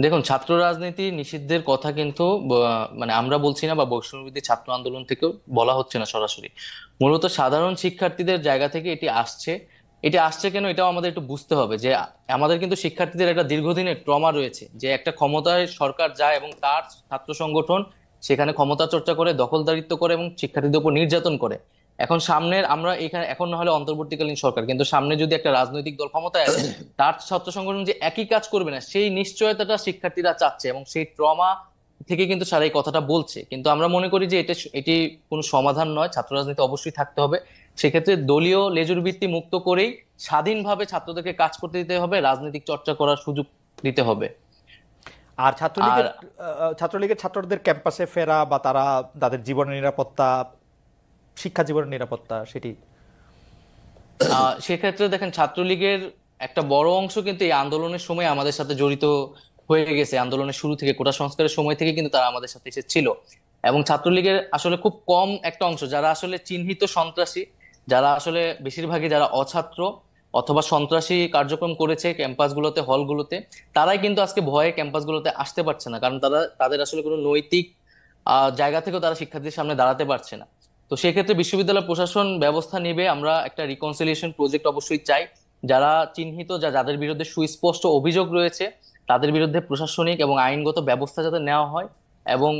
দেখুন, ছাত্র রাজনীতি নিষিদ্ধের কথা কিন্তু মানে আমরা বলছি না, বা বৈষম্যবিরোধী ছাত্র আন্দোলন থেকেও বলা হচ্ছে না সরাসরি। মূলত সাধারণ শিক্ষার্থীদের জায়গা থেকে এটি আসছে। এটি আসছে কেন, এটাও আমাদের একটু বুঝতে হবে যে আমাদের কিন্তু শিক্ষার্থীদের একটা দীর্ঘদিনের ট্রমা রয়েছে, যে একটা ক্ষমতায় সরকার যায় এবং তার ছাত্র সংগঠন সেখানে ক্ষমতা চর্চা করে, দখলদারিত্ব করে এবং শিক্ষার্থীদের উপর নির্যাতন করে। এখন সামনের, আমরা এখানে এখন না হলে অন্তর্বর্তীকালীন সরকার, কিন্তু সামনে যদি একটা রাজনৈতিক দল ক্ষমতায় আসে, তার ছাত্র সংগঠন যে একই কাজ করবে না, সেই নিশ্চয়তাটা শিক্ষার্থীরা চাচ্ছে, এবং সেই ট্রমা থেকে কিন্তু সারা এই কথাটা বলছে। কিন্তু আমরা মনে করি যে এটি কোনো সমাধান নয়, ছাত্র রাজনীতি অবশ্যই থাকতে হবে। সেক্ষেত্রে দলীয় লেজুর ভিত্তি মুক্ত করেই স্বাধীনভাবে ছাত্রদেরকে কাজ করতে দিতে হবে, রাজনৈতিক চর্চা করার সুযোগ দিতে হবে। আর ছাত্রলীগের ছাত্রদের ক্যাম্পাসে ফেরা বা তারা তাদের জীবনের নিরাপত্তা, শিক্ষা জীবনের নিরাপত্তা, সেটি সেক্ষেত্রে দেখেন, ছাত্রলীগের একটা বড় অংশ কিন্তু এই আন্দোলনের সময় আমাদের সাথে জড়িত হয়ে গেছে। আন্দোলনের শুরু থেকে, কোটা সংস্কারের সময় থেকে কিন্তু তারা আমাদের সাথে এসেছিল। এবং ছাত্রলীগের আসলে খুব কম একটা অংশ যারা আসলে চিহ্নিত সন্ত্রাসী, যারা আসলে বেশিরভাগই যারা অছাত্র অথবা সন্ত্রাসী কার্যক্রম করেছে ক্যাম্পাসগুলোতে, হলগুলোতে, তারাই কিন্তু আজকে ভয়ে ক্যাম্পাসগুলোতে আসতে পারছে না, কারণ তাদের আসলে কোনো নৈতিক জায়গা থেকেও তারা শিক্ষার্থীদের সামনে দাঁড়াতে পারছে না। তো সেক্ষেত্রে বিশ্ববিদ্যালয় প্রশাসন ব্যবস্থা নেবে। আমরা একটা রিকনসিলিয়েশন প্রজেক্ট অবশ্যই চাই, যারা চিহ্নিত, যাদের বিরুদ্ধে সুস্পষ্ট অভিযোগ রয়েছে, তাদের বিরুদ্ধে প্রশাসনিক এবং আইনগত ব্যবস্থা যাতে নেওয়া হয়, এবং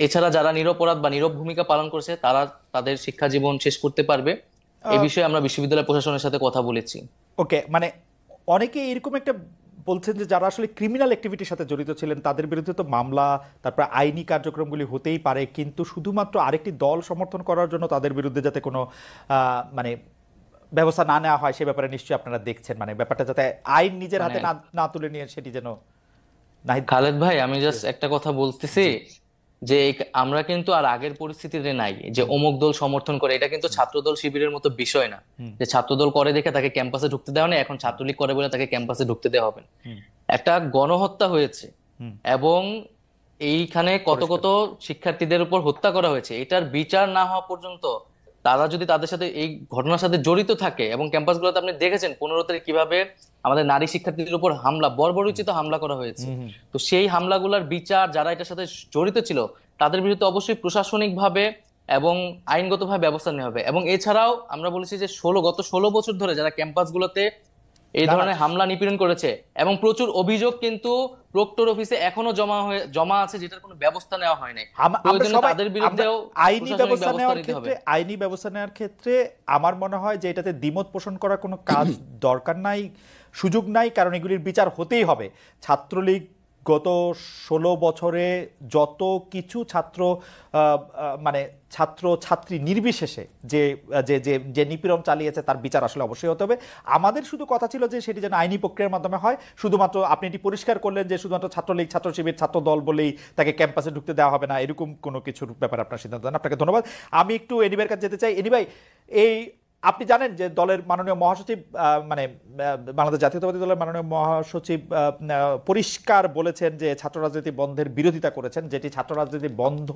এছাড়া যারা নিরপরাধ বা নীরব ভূমিকা পালন করেছে তারা তাদের শিক্ষা জীবন শেষ করতে পারবে। এই বিষয়ে আমরা বিশ্ববিদ্যালয় প্রশাসনের সাথে কথা বলেছি। ওকে, মানে অনেকে এরকম একটা বলছেন যে যারা আসলে ক্রিমিনাল অ্যাক্টিভিটির সাথে জড়িত ছিলেন তাদের বিরুদ্ধে তো মামলা, তারপর আইনি কার্যক্রমগুলি হতেই পারে, কিন্তু শুধুমাত্র আরেকটি দল সমর্থন করার জন্য তাদের বিরুদ্ধে যাতে কোনো মানে ব্যবস্থা না নেওয়া হয় সে ব্যাপারে নিশ্চয়ই আপনারা দেখছেন, মানে ব্যাপারটা যাতে আইন নিজের হাতে না না তুলে নিয়ে সেটি যেন। নাহিদ খালেদ ভাই, আমি জাস্ট একটা কথা বলতেছি যে আমরা কিন্তু আর আগের পরিস্থিতিতে নাই যে অমুক দল সমর্থন করে, এটা কিন্তু ছাত্রদল শিবিরের মতো বিষয় না যে ছাত্রদল করে দেখে তাকে ক্যাম্পাসে ঢুকতে দেওয়া নেই, এখন ছাত্রলীগ করে বলে তাকে ক্যাম্পাসে ঢুকতে দেওয়া হবে না। একটা গণহত্যা হয়েছে এবং এইখানে কত কত শিক্ষার্থীদের উপর হত্যা করা হয়েছে, এটার বিচার না হওয়া পর্যন্ত তারা যদি তাদের সাথে এই ঘটনার সাথে জড়িত থাকে, এবং ক্যাম্পাসগুলোতে আপনি দেখেছেন 15 তারিখ কিভাবে আমাদের নারী শিক্ষার্থীদের উপর হামলা, বর্বরোচিত হামলা করা হয়েছে, তো সেই হামলাগুলোর বিচার যারা এটার সাথে জড়িত ছিল তাদের বিরুদ্ধে অবশ্যই প্রশাসনিক ভাবে এবং আইনগতভাবে ব্যবস্থা নেওয়া হবে। এবং এছাড়াও আমরা বলেছি যে গত 16 বছর ধরে যারা ক্যাম্পাসগুলোতে এই ধরনের হামলা নিপীড়ন করেছে, এবং প্রচুর অভিযোগ কিন্তু প্রক্টর অফিসে এখনো জমা আছে, যেটার কোনো ব্যবস্থা নেওয়া হয় নাই, প্রয়োজনে তাদের বিরুদ্ধেও আইনি প্রশাসনিক ব্যবস্থা ব্যবস্থা নেওয়ার নিতে হবে। ক্ষেত্রে আইনি ব্যবস্থা নেওয়ার ক্ষেত্রে আমার মনে হয় যে এটাতে দ্বিমত পোষণ করার কোনো কাজ দরকার নাই, সুযোগ নাই, কারণ এগুলির বিচার হতেই হবে। ছাত্রলীগ গত 16 বছরে যত কিছু মানে ছাত্র ছাত্রী নির্বিশেষে যে যে যে যে নিপীড়ন চালিয়েছে তার বিচার আসলে অবশ্যই হতে হবে। আমাদের শুধু কথা ছিল যে সেটি যেন আইনি প্রক্রিয়ার মাধ্যমে হয়। শুধুমাত্র আপনি এটি পরিষ্কার করলেন যে শুধুমাত্র ছাত্রলীগ, ছাত্র শিবির, ছাত্র দল বলেই তাকে ক্যাম্পাসে ঢুকতে দেওয়া হবে না, এরকম কোনো কিছুর ব্যাপারে আপনার সিদ্ধান্ত নেন। আপনাকে ধন্যবাদ। আমি একটু এনিবার কাছে যেতে চাই। এনিভাই, এই আপনি জানেন যে দলের মাননীয় মহাসচিব মানে বাংলাদেশ জাতীয়তাবাদী দলের মাননীয় মহাসচিব পরিষ্কার বলেছেন যে ছাত্র রাজনীতি বন্ধের বিরোধিতা করেছেন, যেটি ছাত্র রাজনীতি বন্ধ